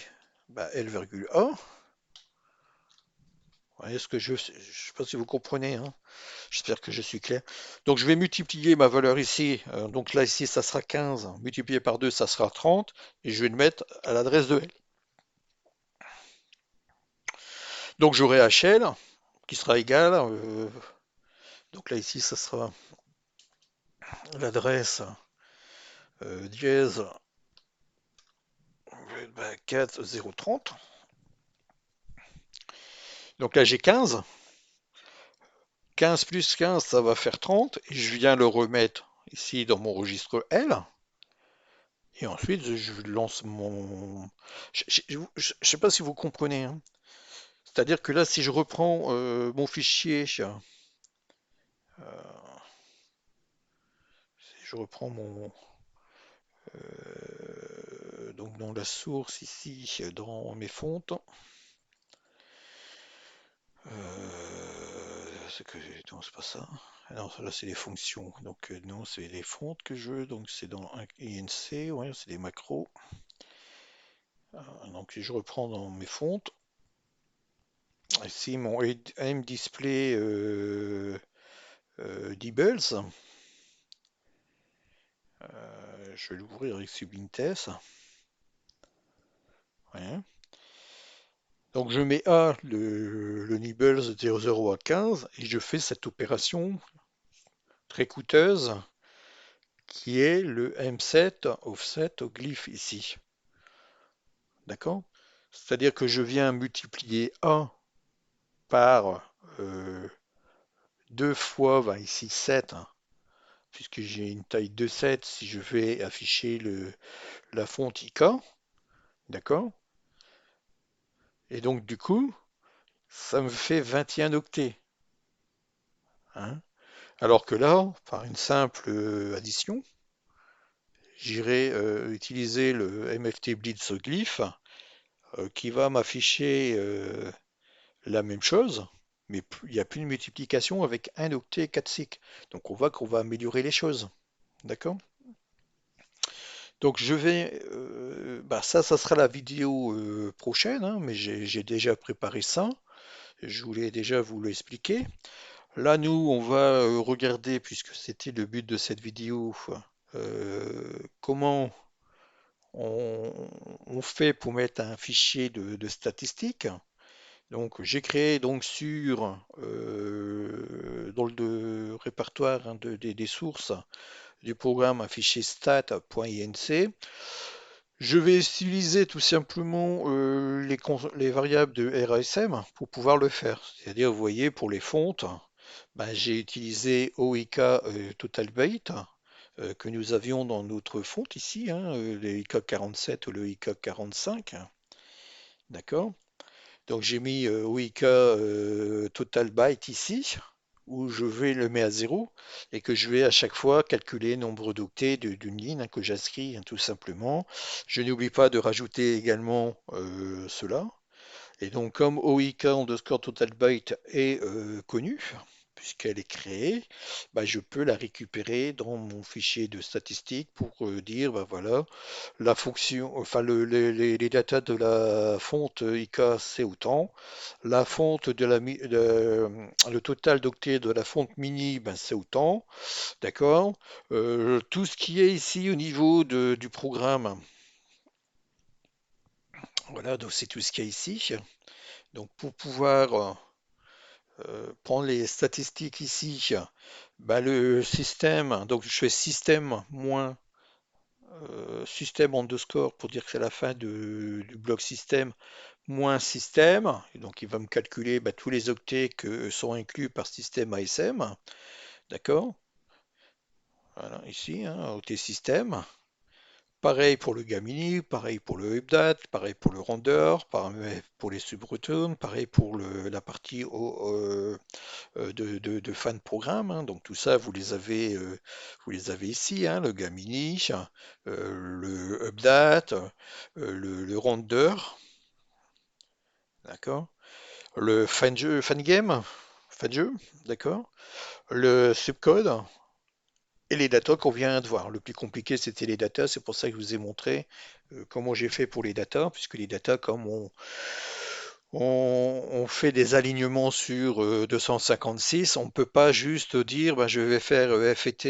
bah, L virgule A, vous voyez ce que je sais pas si vous comprenez, hein, j'espère que je suis clair. Donc je vais multiplier ma valeur ici, donc là ici ça sera 15, multiplié par 2 ça sera 30, et je vais le mettre à l'adresse de L. Donc j'aurai HL qui sera égal, donc là ici ça sera l'adresse dièse 4030. Donc là j'ai 15. 15 plus 15 ça va faire 30. Et je viens le remettre ici dans mon registre L. Et ensuite je lance mon... Je ne sais pas si vous comprenez, hein. C'est-à-dire que là si je reprends mon fichier, si je reprends donc dans la source ici, dans mes fontes, non, c'est pas ça. Ah non, là c'est les fonctions. Donc non, c'est les fontes que je veux. Donc c'est dans un INC, ouais, c'est des macros. Donc si je reprends dans mes fontes, ici mon aim display Dibbles, je vais l'ouvrir avec Subintess. Ouais. Donc je mets A le Nibbles 00 à 15 et je fais cette opération très coûteuse qui est le M7 offset au glyphe ici. D'accord? C'est-à-dire que je viens multiplier 1 par 2 fois, bah, ici 7, hein, puisque j'ai une taille de 7 si je vais afficher la fonte IK. D'accord? Et donc du coup, ça me fait 21 octets, hein. Alors que là, par une simple addition, j'irai utiliser le MFT Blitz glyph qui va m'afficher la même chose, mais il n'y a plus de multiplication avec un octet et 4 cycles. Donc on voit qu'on va améliorer les choses. D'accord? Donc je vais, bah ça sera la vidéo prochaine, hein, mais j'ai déjà préparé ça. Je voulais déjà vous l'expliquer. Là, nous, on va regarder, puisque c'était le but de cette vidéo, comment on, on fait pour mettre un fichier de statistiques. Donc, j'ai créé donc dans le répertoire, hein, des sources du programme un fichier stat.inc. Je vais utiliser tout simplement les variables de RASM pour pouvoir le faire. C'est-à-dire, vous voyez, pour les fontes, ben, j'ai utilisé OIK TotalBait que nous avions dans notre fonte ici, hein, le IK 47 ou le IK 45. D'accord? Donc j'ai mis OIK total byte ici, où je vais le mettre à zéro et que je vais à chaque fois calculer nombre d'octets d'une ligne, hein, que j'inscris, hein, tout simplement. Je n'oublie pas de rajouter également cela. Et donc, comme OIK underscore total byte est connue, puisqu'elle est créée, bah, je peux la récupérer dans mon fichier de statistiques pour dire, bah, voilà, la fonction, enfin, les datas de la fonte IK, c'est autant. La fonte de le total d'octets de la fonte mini, ben, c'est autant. D'accord? Tout ce qui est ici au niveau du programme, voilà, donc c'est tout ce qu'il y a ici. Donc, pour pouvoir prendre les statistiques ici, bah, le système, donc je fais système moins système underscore pour dire que c'est la fin du bloc système moins système. Et donc il va me calculer, bah, tous les octets que sont inclus par système ASM. D'accord? Voilà, ici, hein, octet système. Pareil pour le Gamini, pareil pour le update, pareil pour le render, pareil pour les subroutines, pareil pour la partie de fin de programme, hein. Donc tout ça, vous les avez ici, hein, le Gamini, le update, le render, d'accord, le fin jeu, fan game, fin jeu, d'accord, le subcode et les datas qu'on vient de voir. Le plus compliqué, c'était les datas, c'est pour ça que je vous ai montré comment j'ai fait pour les datas, puisque les datas, comme on fait des alignements sur 256. On ne peut pas juste dire ben, je vais faire FT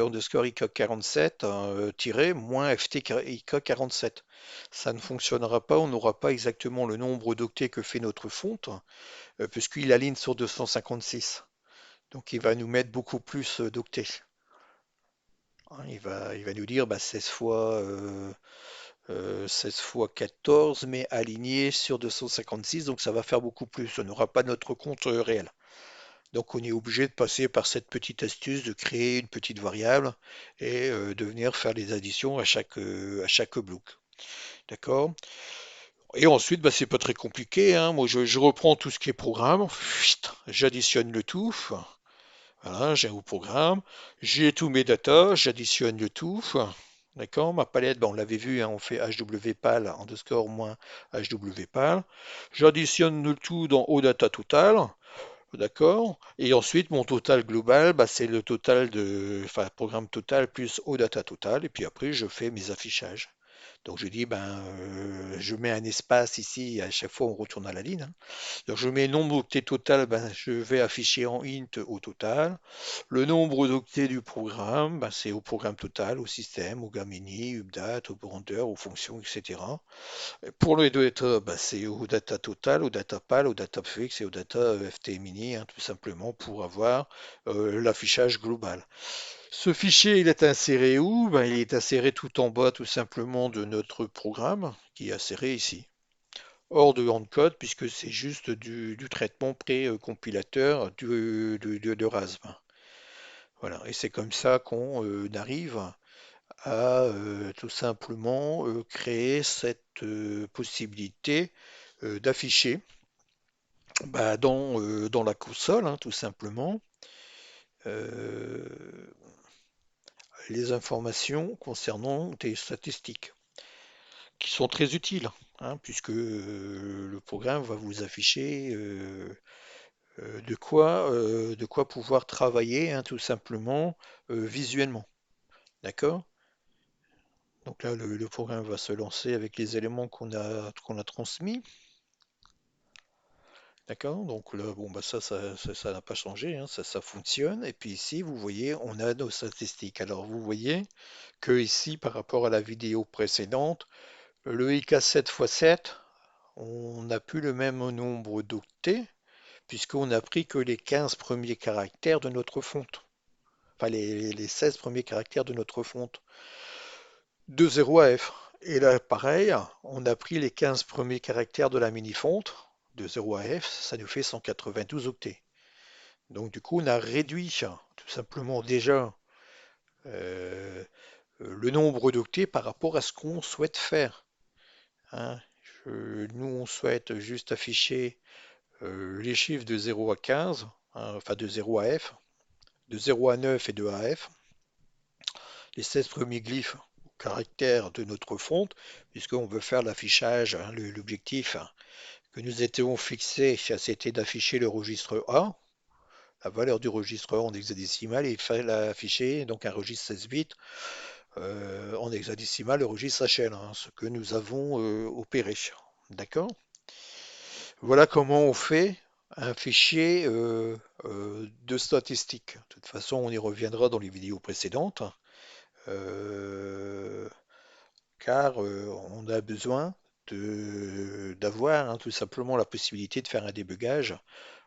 underscore IK 47 tiré moins FT IK 47. Ça ne fonctionnera pas, on n'aura pas exactement le nombre d'octets que fait notre fonte, puisqu'il aligne sur 256. Donc il va nous mettre beaucoup plus d'octets. Hein, il va nous dire bah, 16 fois 14, mais aligné sur 256, donc ça va faire beaucoup plus. On n'aura pas notre compte réel. Donc on est obligé de passer par cette petite astuce de créer une petite variable et de venir faire les additions à chaque bloc. D'accord? Et ensuite, bah, c'est pas très compliqué, hein. Moi, je reprends tout ce qui est programme, j'additionne le tout. Voilà, j'ai un programme, j'ai tous mes datas, j'additionne le tout. D'accord? Ma palette, ben, on l'avait vu, hein, on fait hwpal underscore moins hwpal. J'additionne le tout dans OData total. D'accord? Et ensuite, mon total global, bah, c'est le total enfin, programme total plus OData total. Et puis après, je fais mes affichages. Donc je dis, ben, je mets un espace ici, à chaque fois on retourne à la ligne, hein. Donc je mets nombre d'octets total, ben, je vais afficher en int au total. Le nombre d'octets du programme, ben, c'est au programme total, au système, au Gamini, update, au render, aux fonctions, etc. Pour les deux data, ben, c'est au data total, au data pal, au data fix et au data ft mini, hein, tout simplement pour avoir l'affichage global. Ce fichier, il est inséré où? Ben, il est inséré tout en bas, tout simplement, de notre programme, qui est inséré ici. Hors de Handcode, puisque c'est juste du traitement pré-compilateur de RASM. Voilà, et c'est comme ça qu'on arrive à tout simplement créer cette possibilité d'afficher bah, dans la console, hein, tout simplement, euh, les informations concernant tes statistiques, qui sont très utiles, hein, puisque le programme va vous afficher de quoi pouvoir travailler, hein, tout simplement visuellement. D'accord? Donc là, le programme va se lancer avec les éléments qu'on a transmis. D'accord? Donc là, bon, bah ça n'a pas changé, hein, ça fonctionne. Et puis ici, vous voyez, on a nos statistiques. Alors vous voyez que ici, par rapport à la vidéo précédente, le IK 7x7, on n'a plus le même nombre d'octets, puisqu'on n'a pris que les 15 premiers caractères de notre fonte. Enfin, les 16 premiers caractères de notre fonte. De 0 à F. Et là, pareil, on a pris les 15 premiers caractères de la mini-fonte. De 0 à F, ça nous fait 192 octets. Donc du coup, on a réduit tout simplement déjà le nombre d'octets par rapport à ce qu'on souhaite faire, hein. Nous, on souhaite juste afficher les chiffres de 0 à 15, hein, enfin de 0 à F, de 0 à 9 et de A à F, les 16 premiers glyphes ou caractères de notre fonte, puisqu'on veut faire l'affichage, hein, l'objectif que nous étions fixés, c'était d'afficher le registre A, la valeur du registre A en hexadécimal, et il fallait afficher donc un registre 16 bits en hexadécimal, le registre HL, hein, ce que nous avons opéré. D'accord? Voilà comment on fait un fichier de statistiques. De toute façon, on y reviendra dans les vidéos précédentes, euh, car on a besoin d'avoir hein, tout simplement la possibilité de faire un débugage.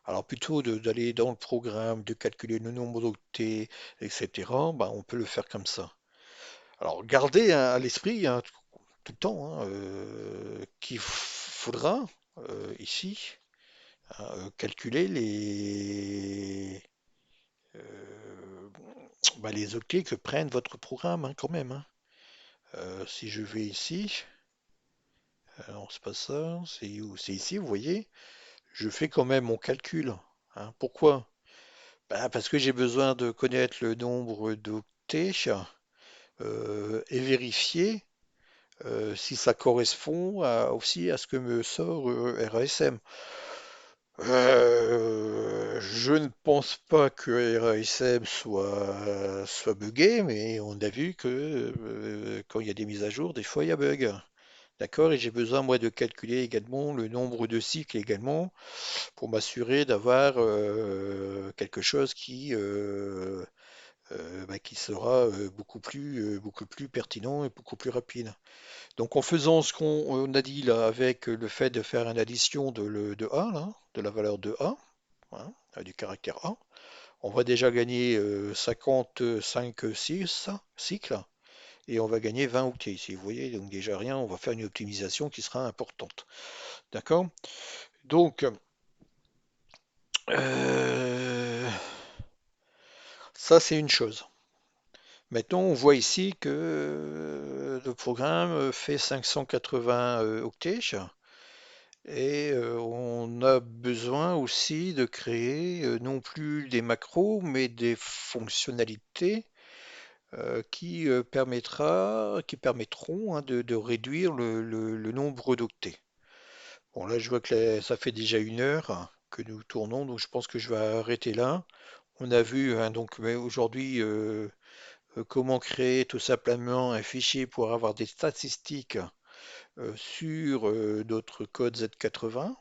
Alors plutôt d'aller dans le programme, de calculer le nombre d'octets, etc., ben, on peut le faire comme ça. Alors gardez hein, à l'esprit hein, tout le temps hein, qu'il faudra ici calculer euh, les octets que prennent votre programme hein, quand même, hein. Si je vais ici, alors c'est pas ça, c'est où? C'est ici, vous voyez, je fais quand même mon calcul, hein. Pourquoi? Ben, parce que j'ai besoin de connaître le nombre d'octets et vérifier si ça correspond aussi à ce que me sort RASM. Je ne pense pas que RASM soit buggé, mais on a vu que quand il y a des mises à jour, des fois il y a bug. D'accord? Et j'ai besoin, moi, de calculer également le nombre de cycles également pour m'assurer d'avoir quelque chose qui sera beaucoup plus pertinent et beaucoup plus rapide. Donc en faisant ce qu'on a dit là avec le fait de faire une addition de A, là, de la valeur de A, hein, du caractère A, on va déjà gagner 55 cycles et on va gagner 20 octets ici. Vous voyez, donc déjà rien, on va faire une optimisation qui sera importante. D'accord? Donc, euh, ça c'est une chose. Maintenant, on voit ici que le programme fait 580 octets. Et on a besoin aussi de créer non plus des macros, mais des fonctionnalités qui permettront hein, de réduire le nombre d'octets. Bon, là, je vois que ça fait déjà 1 heure que nous tournons, donc je pense que je vais arrêter là. On a vu hein, donc mais aujourd'hui comment créer tout simplement un fichier pour avoir des statistiques sur notre code Z80.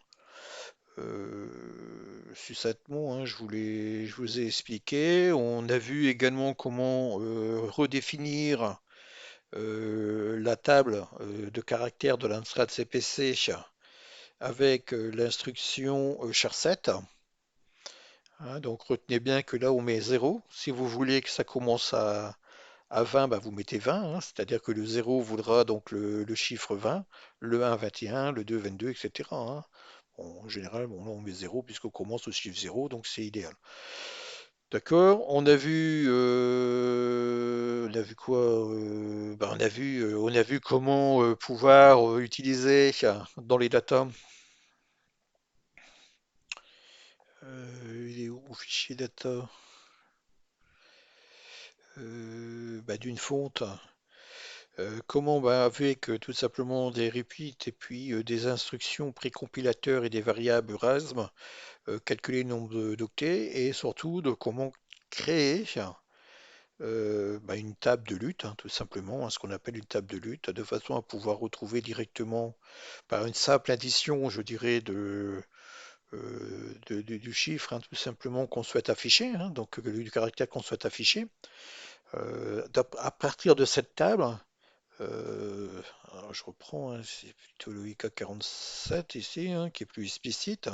Succinctement, hein, je vous ai expliqué. On a vu également comment redéfinir la table de caractères de l'Amstrad CPC avec l'instruction char7. Hein, donc retenez bien que là on met 0. Si vous voulez que ça commence à 20, bah, vous mettez 20, hein, c'est-à-dire que le 0 voudra donc le chiffre 20, le 1 21, le 2 22, etc. Hein. Bon, en général, bon, là on met 0 puisqu'on commence au chiffre 0, donc c'est idéal. D'accord? On a vu quoi? On a vu comment pouvoir utiliser dans les datas. Il est où mon fichier data? D'une fonte. Comment? Avec tout simplement des repeats et puis des instructions précompilateurs et des variables RASM, calculer le nombre d'octets et surtout de comment créer une table de lutte, hein, tout simplement, hein, ce qu'on appelle une table de lutte, de façon à pouvoir retrouver directement par une simple addition, je dirais, du chiffre, hein, tout simplement qu'on souhaite afficher, hein, donc du caractère qu'on souhaite afficher. À partir de cette table, alors je reprends, hein, c'est plutôt le IK47 ici, hein, qui est plus explicite.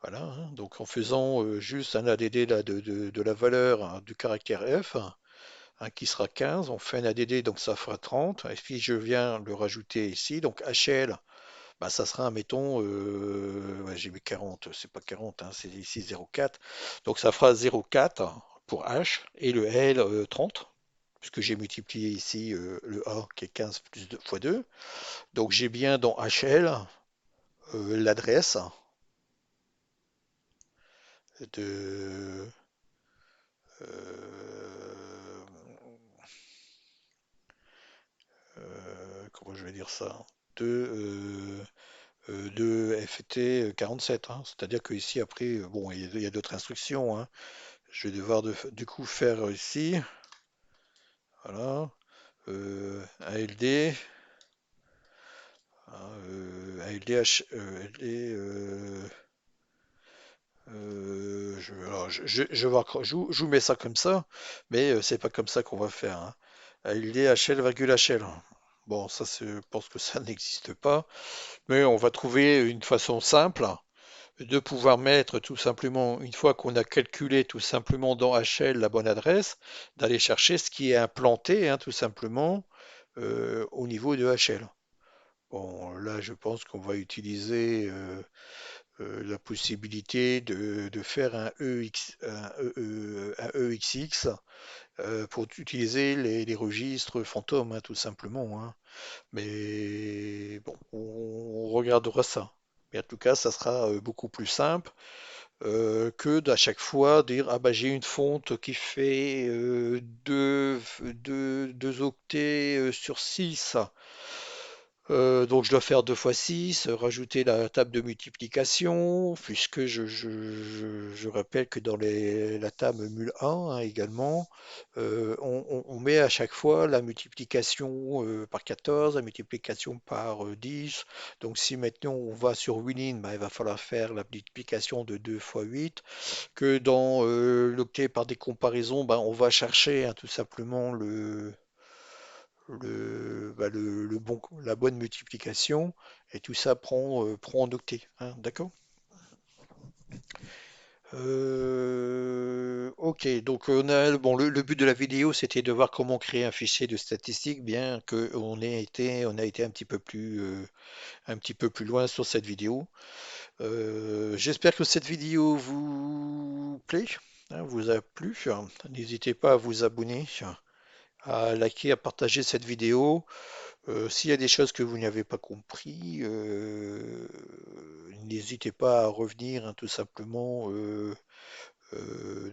Voilà, hein, donc en faisant juste un ADD là, de la valeur hein, du caractère F, hein, qui sera 15, on fait un ADD, donc ça fera 30, et puis je viens le rajouter ici, donc HL, bah, ça sera, mettons, ouais, j'ai mis 40, c'est pas 40, hein, c'est ici 0,4, donc ça fera 0,4 pour H, et le L 30. puisque j'ai multiplié ici le A qui est 15 plus 2 fois 2. Donc j'ai bien dans HL l'adresse de, euh, comment je vais dire ça, de, de FT 47, hein. C'est-à-dire que ici après, bon, il y a d'autres instructions, hein. Je vais devoir du coup faire ici, voilà, ALD, hein, ALD, LD, alors, je vais voir, je vous mets ça comme ça, mais c'est pas comme ça qu'on va faire, hein. ALD, HL, virgule HL. Bon, ça, je pense que ça n'existe pas, mais on va trouver une façon simple de pouvoir mettre tout simplement, une fois qu'on a calculé tout simplement dans HL la bonne adresse, d'aller chercher ce qui est implanté, hein, tout simplement, au niveau de HL. Bon, là, je pense qu'on va utiliser la possibilité de faire un EXX pour utiliser les registres fantômes, hein, tout simplement, hein. Mais bon, on regardera ça. Mais en tout cas, ça sera beaucoup plus simple que d'à chaque fois dire ah bah j'ai une fonte qui fait 2 octets sur 6. Donc je dois faire 2 fois 6, rajouter la table de multiplication, puisque je rappelle que dans la table mul 1 hein, également, on met à chaque fois la multiplication par 14, la multiplication par 10. Donc si maintenant on va sur Winning, bah, il va falloir faire la multiplication de 2 fois 8. Que dans l'octet par des comparaisons, bah, on va chercher hein, tout simplement la bonne multiplication, et tout ça prend en octet, hein, d'accord? Ok, donc bon, le but de la vidéo, c'était de voir comment créer un fichier de statistiques, bien que on a été un petit peu plus loin sur cette vidéo. J'espère que cette vidéo vous plaît, hein, vous a plu. N'hésitez pas à vous abonner, à liker, à partager cette vidéo. S'il y a des choses que vous n'avez pas compris, n'hésitez pas à revenir hein, tout simplement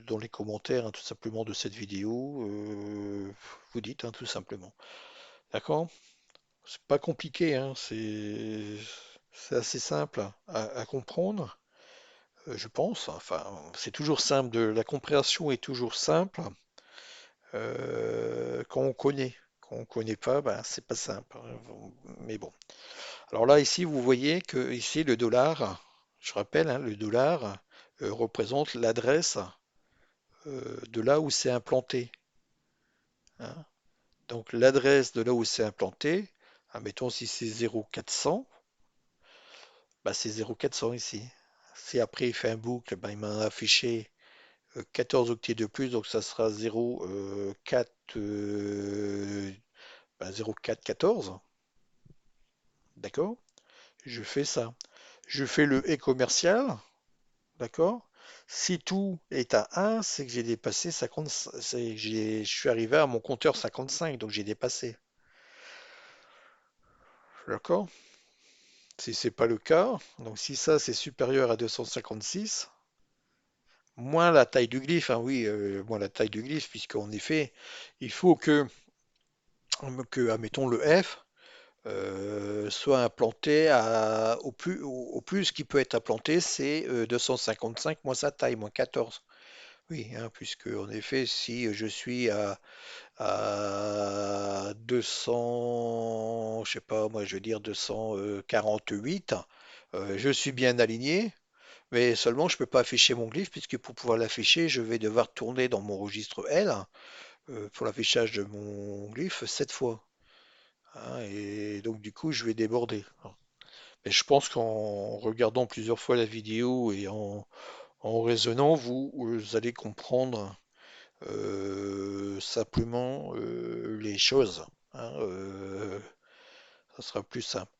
dans les commentaires hein, tout simplement de cette vidéo. Vous dites hein, tout simplement. D'accord? C'est pas compliqué, hein, c'est assez simple à comprendre, je pense. Enfin, c'est toujours simple, la compréhension est toujours simple quand on connaît. Quand on connaît pas, ben, c'est pas simple, hein. Mais bon. Alors là, ici, vous voyez que ici, le dollar, je rappelle, hein, le dollar représente l'adresse de là où c'est implanté, hein. Donc l'adresse de là où c'est implanté, admettons si c'est 0,400, bah, c'est 0,400 ici. Si après il fait un boucle, bah, il m'a affiché 14 octets de plus, donc ça sera 0,4, bah, 0,414, d'accord? Je fais ça. Je fais le et commercial. D'accord? Si tout est à 1, c'est que j'ai dépassé 50, je suis arrivé à mon compteur 55, donc j'ai dépassé. D'accord? Si c'est pas le cas, donc si ça c'est supérieur à 256, moins la taille du glyphe, hein, oui, moins la taille du glyphe, puisqu'en effet, il faut que, admettons, le F soit implanté au plus qui peut être implanté, c'est 255 moins sa taille, moins 14. Oui, hein, puisque en effet, si je suis à 200, je sais pas, moi je veux dire 248, je suis bien aligné, mais seulement je peux pas afficher mon glyphe, puisque pour pouvoir l'afficher, je vais devoir tourner dans mon registre L pour l'affichage de mon glyphe 7 fois, hein, et donc du coup, je vais déborder. Mais je pense qu'en regardant plusieurs fois la vidéo et en raisonnant, vous allez comprendre simplement les choses, hein, ça sera plus simple.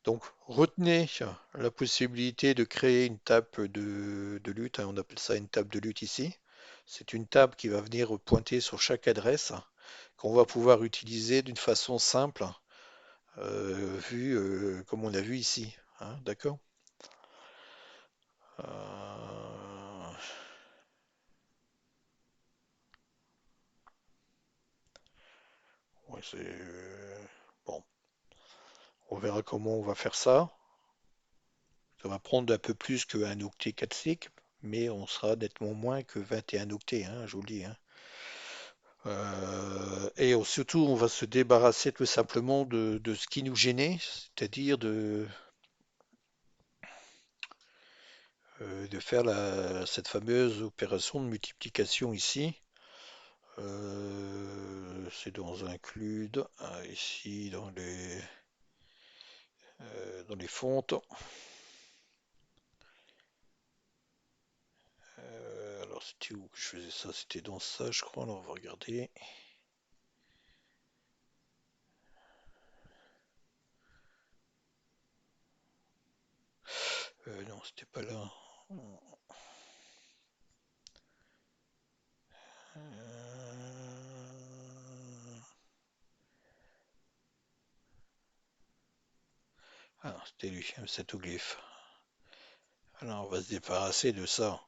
Donc, retenez la possibilité de créer une table de lutte, hein, on appelle ça une table de lutte ici. C'est une table qui va venir pointer sur chaque adresse qu'on va pouvoir utiliser d'une façon simple, vu comme on a vu ici. Hein, d'accord? Euh, ouais, bon, on verra comment on va faire ça. Ça va prendre un peu plus qu'un octet 4 cycles, mais on sera nettement moins que 21 octets, hein, je vous le dis. Hein. Surtout, on va se débarrasser tout simplement de ce qui nous gênait, c'est-à-dire de faire cette fameuse opération de multiplication ici. C'est dans un CLUD, ici dans les fontes. Alors c'était où que je faisais ça? C'était dans ça, je crois. Alors on va regarder. Non, c'était pas là. Euh, Ah, c'était lui, cet oglyphe. Alors on va se débarrasser de ça.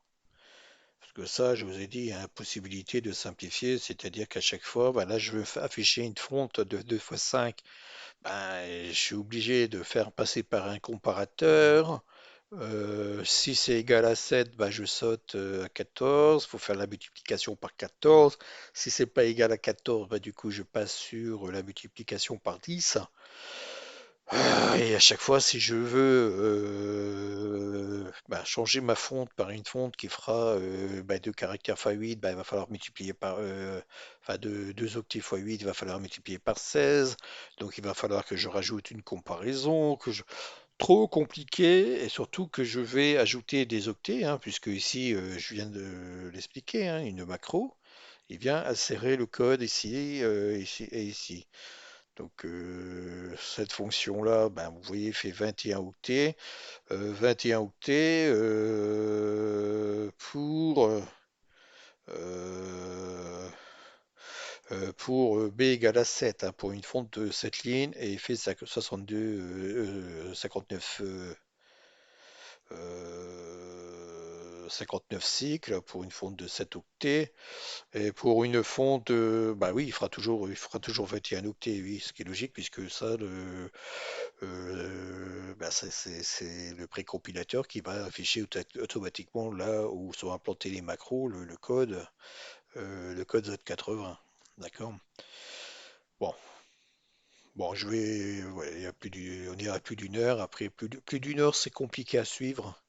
Parce que ça, je vous ai dit, il y a la possibilité de simplifier, c'est-à-dire qu'à chaque fois, bah là, je veux afficher une fonte de 2 fois 5. Ben, je suis obligé de faire passer par un comparateur. Si c'est égal à 7, bah, je saute à 14. Il faut faire la multiplication par 14. Si c'est pas égal à 14, bah, du coup, je passe sur la multiplication par 10. Et à chaque fois, si je veux bah, changer ma fonte par une fonte qui fera bah, 2 caractères x 8, bah, il va falloir multiplier par enfin 2 octets x 8, il va falloir multiplier par 16. Donc il va falloir que je rajoute une comparaison, trop compliqué, et surtout que je vais ajouter des octets, hein, puisque ici, je viens de l'expliquer, hein, une macro, il vient insérer le code ici, ici et ici. Donc cette fonction-là, ben, vous voyez, fait 21 octets. 21 octets pour B égale à 7, hein, pour une fonte de cette ligne, et il fait 62, 59, 59 cycles pour une fonte de 7 octets. Et pour une fonte, bah oui, il fera toujours 21 octets, oui, ce qui est logique, puisque ça, bah c'est le précompilateur qui va afficher automatiquement là où sont implantés les macros, le code Z80. D'accord? Bon, bon, ouais, on est à plus d'une heure. Après, plus d'une heure, c'est compliqué à suivre.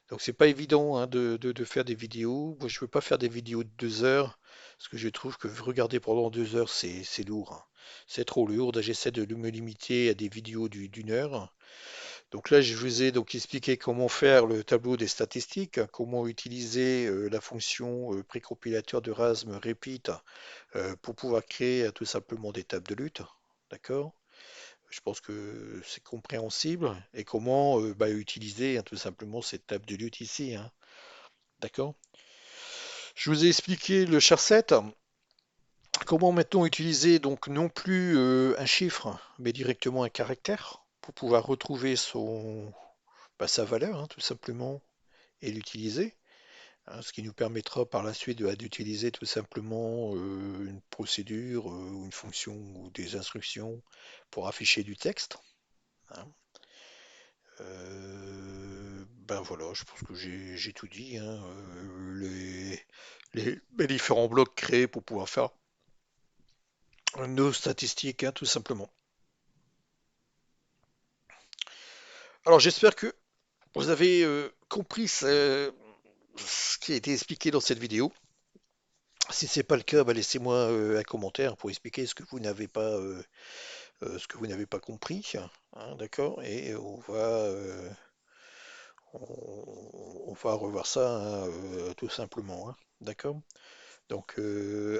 Donc, c'est pas évident, hein, de faire des vidéos. Moi, je veux pas faire des vidéos de 2 heures, parce que je trouve que regarder pendant 2 heures, c'est lourd. Hein. C'est trop lourd. J'essaie de me limiter à des vidéos d'une heure. Donc là, je vous ai donc expliqué comment faire le tableau des statistiques, comment utiliser la fonction précompilateur de RASM repeat pour pouvoir créer tout simplement des tables de lutte. D'accord? Je pense que c'est compréhensible. Et comment bah, utiliser, hein, tout simplement cette table de lutte ici. Hein. D'accord? Je vous ai expliqué le charset. Comment maintenant utiliser donc non plus un chiffre, mais directement un caractère pour pouvoir retrouver bah, sa valeur, hein, tout simplement, et l'utiliser. Hein, ce qui nous permettra par la suite d'utiliser tout simplement une procédure ou une fonction ou des instructions pour afficher du texte. Hein. Ben voilà, je pense que j'ai tout dit. Hein, les différents blocs créés pour pouvoir faire nos statistiques, hein, tout simplement. Alors j'espère que vous avez compris ce qui a été expliqué dans cette vidéo. Si c'est pas le cas, bah, laissez-moi un commentaire pour expliquer ce que vous n'avez pas compris. Hein, d'accord? Et on va revoir ça, hein, tout simplement. Hein, d'accord? Donc,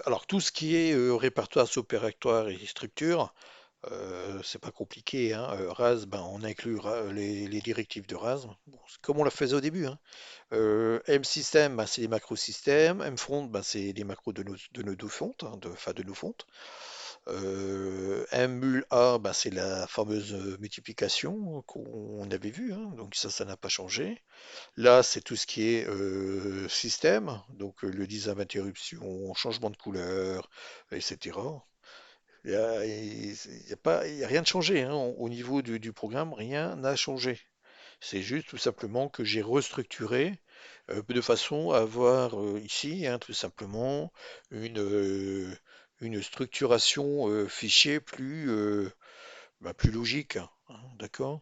alors tout ce qui est répertoire, sous-répertoire et structure, c'est pas compliqué. Hein. RAS, ben, on inclut les directives de RAS, bon, c'est comme on l'a fait au début. Hein. MSystem, c'est les macrosystèmes. MFront, c'est les macros de nos fontes, hein, enfin de nos fontes. M mul A, bah, c'est la fameuse multiplication qu'on avait vue, hein, donc ça n'a pas changé. Là, c'est tout ce qui est système, donc le design d'interruption, changement de couleur, etc. Il y a rien de changé, hein, au niveau du programme, rien n'a changé. C'est juste tout simplement que j'ai restructuré de façon à avoir ici, hein, tout simplement, une, euh, une structuration fichier plus logique, hein, d'accord?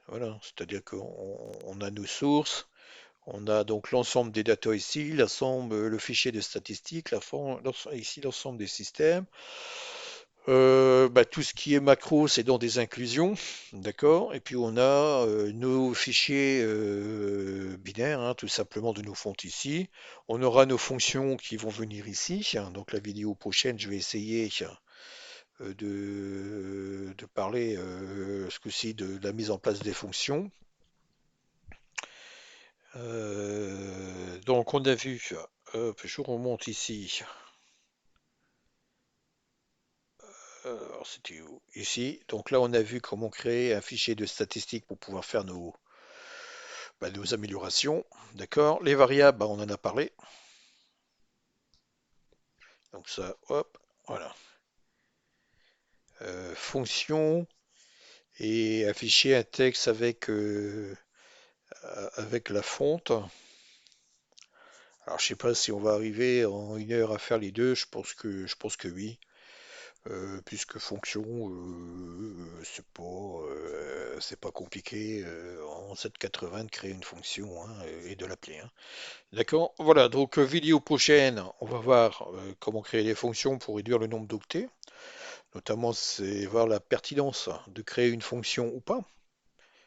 Voilà, c'est-à-dire qu'on a nos sources, on a donc l'ensemble des datas ici, l'ensemble, le fichier de statistiques, ici l'ensemble des systèmes. Bah, tout ce qui est macro, c'est dans des inclusions, d'accord? Et puis on a nos fichiers binaires, hein, tout simplement de nos fontes ici. On aura nos fonctions qui vont venir ici. Donc la vidéo prochaine, je vais essayer de parler ce coup-ci de la mise en place des fonctions. Donc on a vu, je remonte ici. Alors c'était où? Ici. Donc là on a vu comment créer un fichier de statistiques pour pouvoir faire nos améliorations. D'accord. Les variables, bah, on en a parlé. Donc ça, hop, voilà. Fonction et afficher un texte avec la fonte. Alors je sais pas si on va arriver en 1 heure à faire les deux. Je pense que oui. Puisque fonction, c'est pas compliqué en 780 de créer une fonction, hein, et de l'appeler, hein. D'accord? Voilà, donc vidéo prochaine, on va voir comment créer des fonctions pour réduire le nombre d'octets. Notamment, c'est voir la pertinence de créer une fonction ou pas.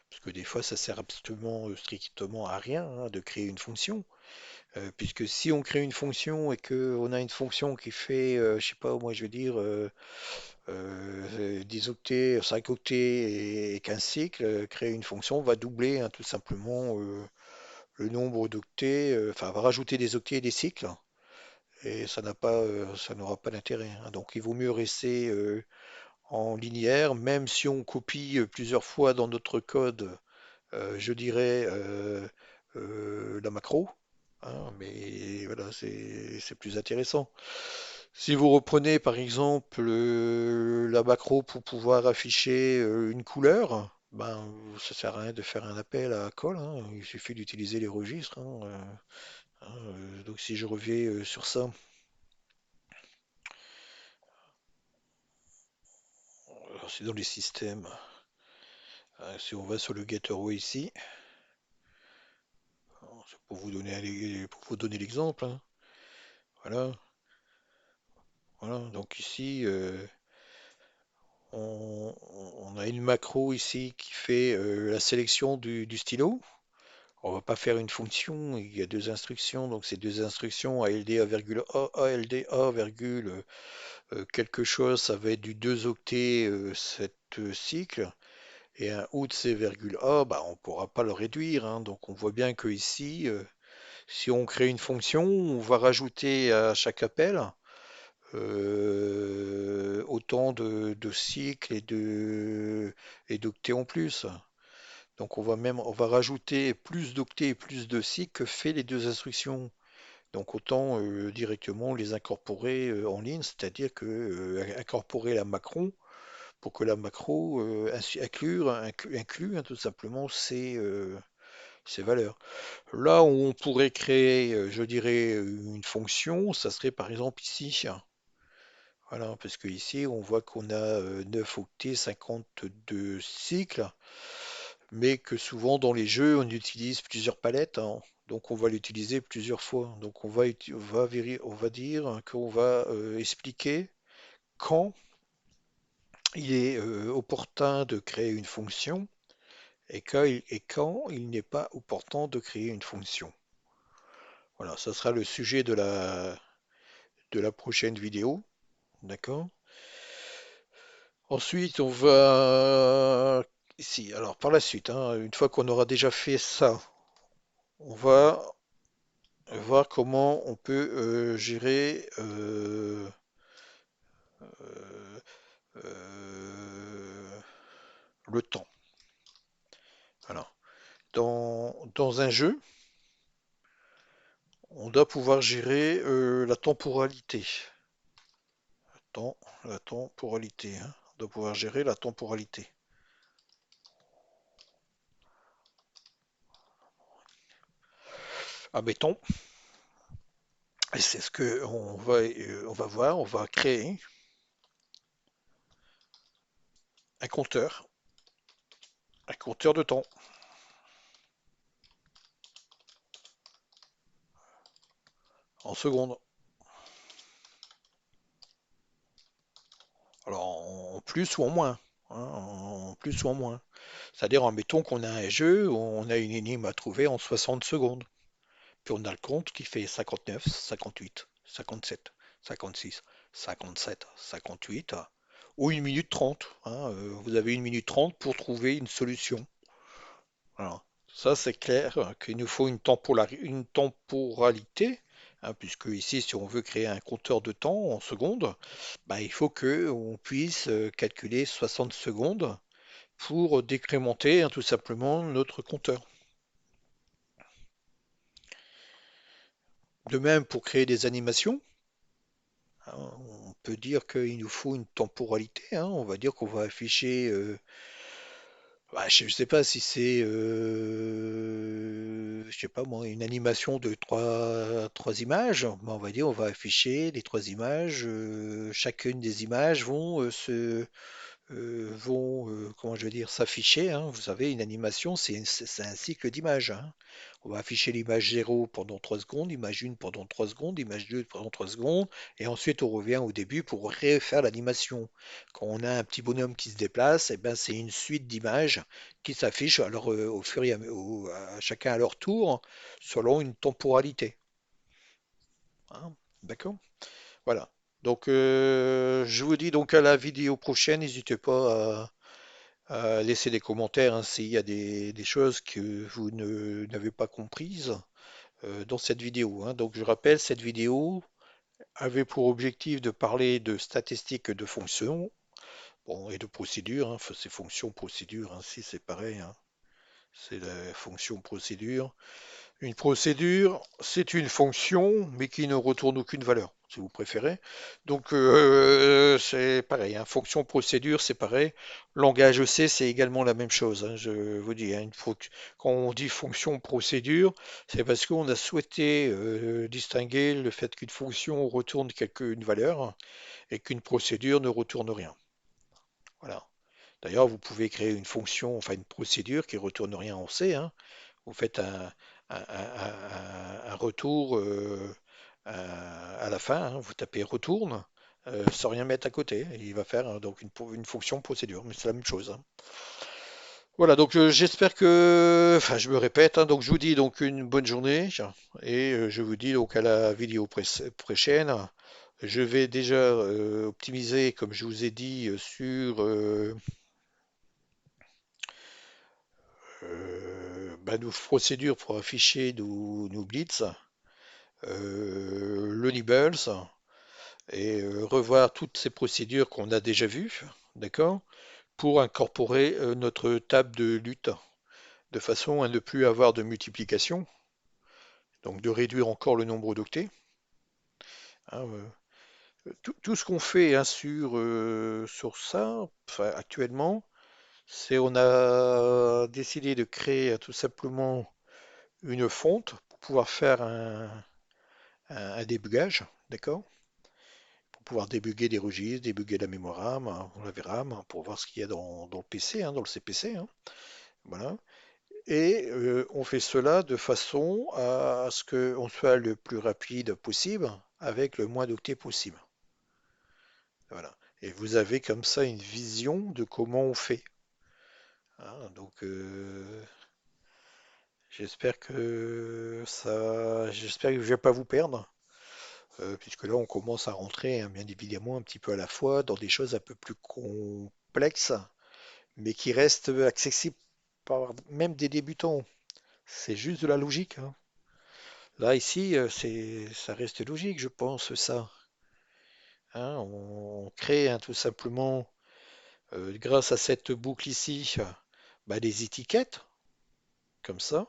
Parce que des fois, ça sert absolument strictement à rien, hein, de créer une fonction. Puisque si on crée une fonction et qu'on a une fonction qui fait, je sais pas, moi je veux dire, 10 octets, 5 octets et 15 cycles, créer une fonction va doubler, hein, tout simplement le nombre d'octets, enfin va rajouter des octets et des cycles, et ça n'aura pas d'intérêt, hein. Donc il vaut mieux rester en linéaire, même si on copie plusieurs fois dans notre code, je dirais la macro, hein, mais voilà, c'est plus intéressant. Si vous reprenez par exemple la macro pour pouvoir afficher une couleur, ben ça sert à rien de faire un appel à call, hein, il suffit d'utiliser les registres, hein, donc si je reviens sur ça, alors, c'est dans les systèmes. Si on va sur le gateway ici, c'est pour vous donner l'exemple, hein. Voilà, voilà. Donc ici, on a une macro ici qui fait la sélection du stylo. On va pas faire une fonction, il y a deux instructions, donc ces deux instructions ALDA, A, ALDA, quelque chose, ça va être du 2 octets 7 cycles, et un out C, A, bah, on ne pourra pas le réduire, hein. Donc on voit bien que ici, si on crée une fonction, on va rajouter à chaque appel autant de cycles et d'octets en plus. Donc on va rajouter plus d'octets et plus de cycles que fait les deux instructions. Donc autant directement les incorporer en ligne, c'est-à-dire que incorporer la macron pour que la macro inclue, hein, tout simplement ces valeurs. Là où on pourrait créer, je dirais, une fonction, ça serait par exemple ici. Voilà, parce que ici, on voit qu'on a 9 octets, 52 cycles, mais que souvent dans les jeux, on utilise plusieurs palettes, hein. Donc on va l'utiliser plusieurs fois. Donc on va dire, hein, qu'on va expliquer quand il est opportun de créer une fonction et quand il n'est pas opportun de créer une fonction. Voilà, ça sera le sujet de la prochaine vidéo. D'accord? Ensuite, on va ici. Alors, par la suite, hein, une fois qu'on aura déjà fait ça, on va voir comment on peut gérer euh, le temps. Voilà. Dans un jeu, on doit pouvoir gérer la temporalité. Temps, la temporalité, hein. On doit pouvoir gérer la temporalité. Admettons, et c'est ce que on va voir, on va créer un compteur de temps en secondes. Alors en plus ou en moins, hein, en plus ou en moins. C'est-à-dire, admettons qu'on a un jeu où on a une énigme à trouver en 60 secondes. Puis on a le compte qui fait 59, 58, 57, 56, 57, 58, ou 1 minute 30, hein, vous avez 1 minute 30 pour trouver une solution. Voilà. Ça, c'est clair qu'il nous faut une temporalité, hein, puisque ici, si on veut créer un compteur de temps en secondes, bah, il faut que on puisse calculer 60 secondes pour décrémenter, hein, tout simplement notre compteur. De même, pour créer des animations, hein, on peut dire qu'il nous faut une temporalité, hein. On va dire qu'on va afficher, bah, je ne sais pas si c'est, je sais pas moi, une animation de trois images. Bah, on va dire on va afficher les trois images. Chacune des images comment je veux dire, s'afficher, hein. Vous savez, une animation, c'est un cycle d'images, hein. On va afficher l'image 0 pendant 3 secondes, image 1 pendant 3 secondes, image 2 pendant 3 secondes, et ensuite on revient au début pour refaire l'animation. Quand on a un petit bonhomme qui se déplace, eh ben, c'est une suite d'images qui s'affichent alors au fur et à chacun à leur tour, selon une temporalité, hein. D'accord? Voilà. Donc, je vous dis donc à la vidéo prochaine. N'hésitez pas à laisser des commentaires, hein, s'il y a des choses que vous n'avez pas comprises dans cette vidéo, hein. Donc je rappelle, cette vidéo avait pour objectif de parler de statistiques de fonctions, bon, et de procédures, hein. C'est fonction procédure, hein, si c'est pareil, hein. C'est la fonction procédure. Une procédure, c'est une fonction, mais qui ne retourne aucune valeur, si vous préférez. Donc, c'est pareil, hein. Fonction procédure, c'est pareil. Langage C, c'est également la même chose, hein. Je vous dis, hein, quand on dit fonction procédure, c'est parce qu'on a souhaité distinguer le fait qu'une fonction retourne une valeur et qu'une procédure ne retourne rien. Voilà. D'ailleurs, vous pouvez créer une fonction, enfin une procédure qui retourne rien en C, hein. Vous faites un retour à la fin, hein. Vous tapez retourne sans rien mettre à côté. Il va faire donc une fonction procédure, mais c'est la même chose, hein. Voilà, donc j'espère que, enfin je me répète, hein, donc je vous dis donc une bonne journée et je vous dis donc à la vidéo prochaine. Je vais déjà optimiser, comme je vous ai dit, sur bah, nos procédures pour afficher nos blitz, le nibbles et revoir toutes ces procédures qu'on a déjà vues, d'accord, pour incorporer notre table de lutte de façon à ne plus avoir de multiplication, donc de réduire encore le nombre d'octets, hein. Tout ce qu'on fait, hein, sur ça, enfin, actuellement, c'est on a décidé de créer tout simplement une fonte pour pouvoir faire un débugage, d'accord? Pour pouvoir débugger des registres, débugger la mémoire RAM, hein, la VRAM, hein, pour voir ce qu'il y a dans le PC, hein, dans le CPC, hein, voilà. Et on fait cela de façon à ce qu'on soit le plus rapide possible avec le moins d'octets possible. Voilà. Et vous avez comme ça une vision de comment on fait, hein. Donc j'espère que je vais pas vous perdre, puisque là on commence à rentrer, hein, bien évidemment un petit peu à la fois dans des choses un peu plus complexes, mais qui restent accessibles par même des débutants. C'est juste de la logique, hein. Là, ici, ça reste logique, je pense, ça, hein. On crée, hein, tout simplement. Grâce à cette boucle ici, bah, des étiquettes, comme ça,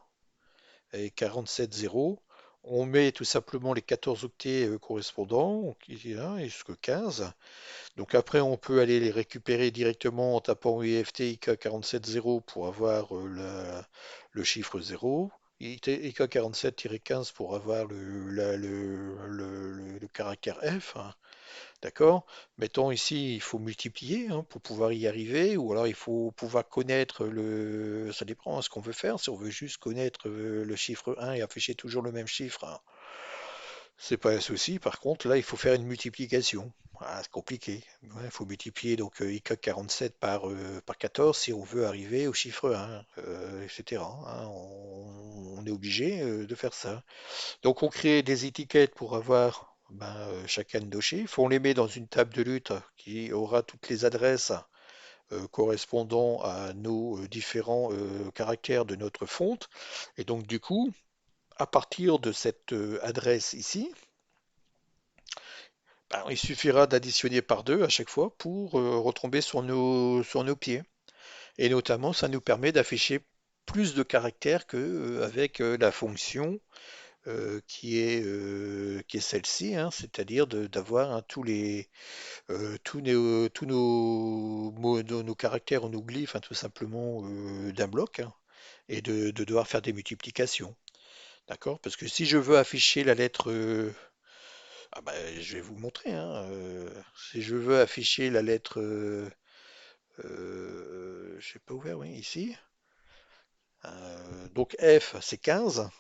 et 47,0. On met tout simplement les 14 octets correspondants, qui est là, et jusqu'au 15. Donc après, on peut aller les récupérer directement en tapant UEFT IK47,0 pour avoir le chiffre 0. IK47-15 pour avoir le caractère F, hein. D'accord? Mettons ici, il faut multiplier hein, pour pouvoir y arriver, ou alors il faut pouvoir connaître le. Ça dépend de ce qu'on veut faire. Si on veut juste connaître le chiffre 1 et afficher toujours le même chiffre, hein, c'est pas un souci. Par contre, là, il faut faire une multiplication. Ah, c'est compliqué. Ouais, il faut multiplier donc IK 47 par 14 si on veut arriver au chiffre 1, etc., hein. On est obligé de faire ça. Donc on crée des étiquettes pour avoir chacun de nos chiffres. On les met dans une table de lutte qui aura toutes les adresses correspondant à nos différents caractères de notre fonte. Et donc du coup, à partir de cette adresse ici, il suffira d'additionner par 2 à chaque fois pour retomber sur nos pieds. Et notamment, ça nous permet d'afficher plus de caractères qu'avec la fonction qui est celle-ci, hein, c'est-à-dire d'avoir hein, tous nos, nos caractères, on oublie enfin, tout simplement d'un bloc hein, et de devoir faire des multiplications. D'accord? Parce que si je veux afficher la lettre, je vais vous montrer, hein, si je veux afficher la lettre, je sais pas ouvert, oui, ici. Donc F, c'est 15.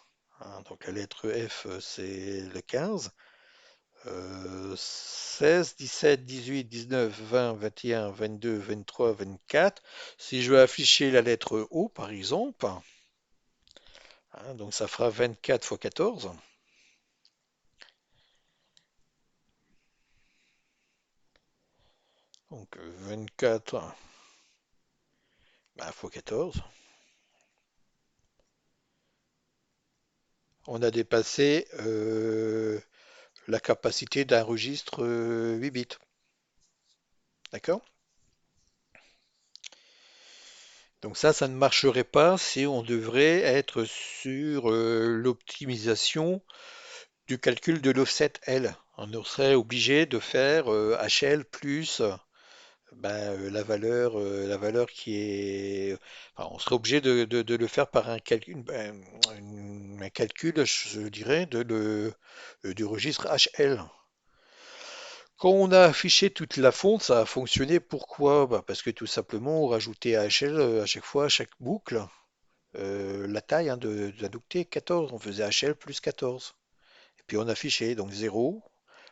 Hein, donc la lettre F, c'est le 15. 16, 17, 18, 19, 20, 21, 22, 23, 24. Si je veux afficher la lettre O, par exemple, hein, donc ça fera 24 fois 14. Donc 24 fois 14. On a dépassé la capacité d'un registre 8 bits. D'accord? Donc ça ne marcherait pas si on devrait être sur l'optimisation du calcul de l'offset L. On serait obligé de faire HL plus la valeur qui est. Enfin, on serait obligé de le faire par un calcul, un calcul, je dirais, du registre HL. Quand on a affiché toute la fonte, ça a fonctionné. Pourquoi? Parce que tout simplement, on rajoutait à HL à chaque fois, à chaque boucle, la taille hein, de la octet 14. On faisait HL plus 14. Et puis on affichait donc 0,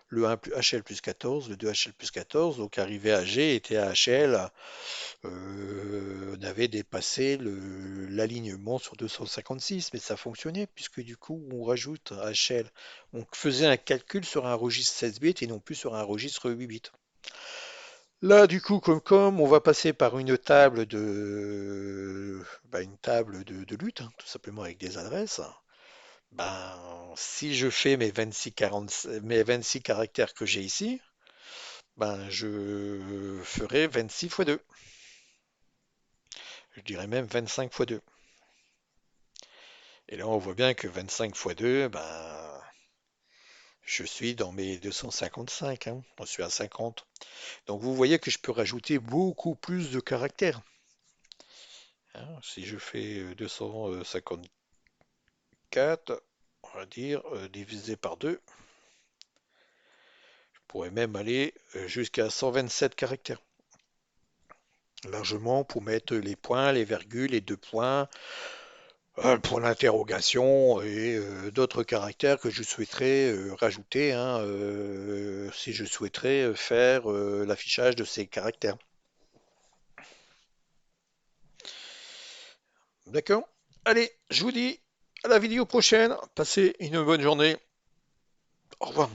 le 1 plus HL plus 14, le 2 HL plus 14. Donc arrivé à G était à HL, on avait dépassé l'alignement sur 256, mais ça fonctionnait puisque du coup on rajoute un HL. On faisait un calcul sur un registre 16 bits et non plus sur un registre 8 bits. Là, du coup, comme on va passer par une table de lutte, hein, tout simplement avec des adresses, si je fais mes 26 caractères que j'ai ici, je ferai 26 fois 2. Je dirais même 25 fois 2. Et là, on voit bien que 25 fois 2, je suis dans mes 255, hein. Je suis à 50. Donc vous voyez que je peux rajouter beaucoup plus de caractères, hein. Si je fais 254, on va dire, divisé par 2, je pourrais même aller jusqu'à 127 caractères. Largement pour mettre les points, les virgules, les deux points, pour l'interrogation et d'autres caractères que je souhaiterais rajouter hein, si je souhaiterais faire l'affichage de ces caractères. D'accord? Allez, je vous dis à la vidéo prochaine. Passez une bonne journée. Au revoir.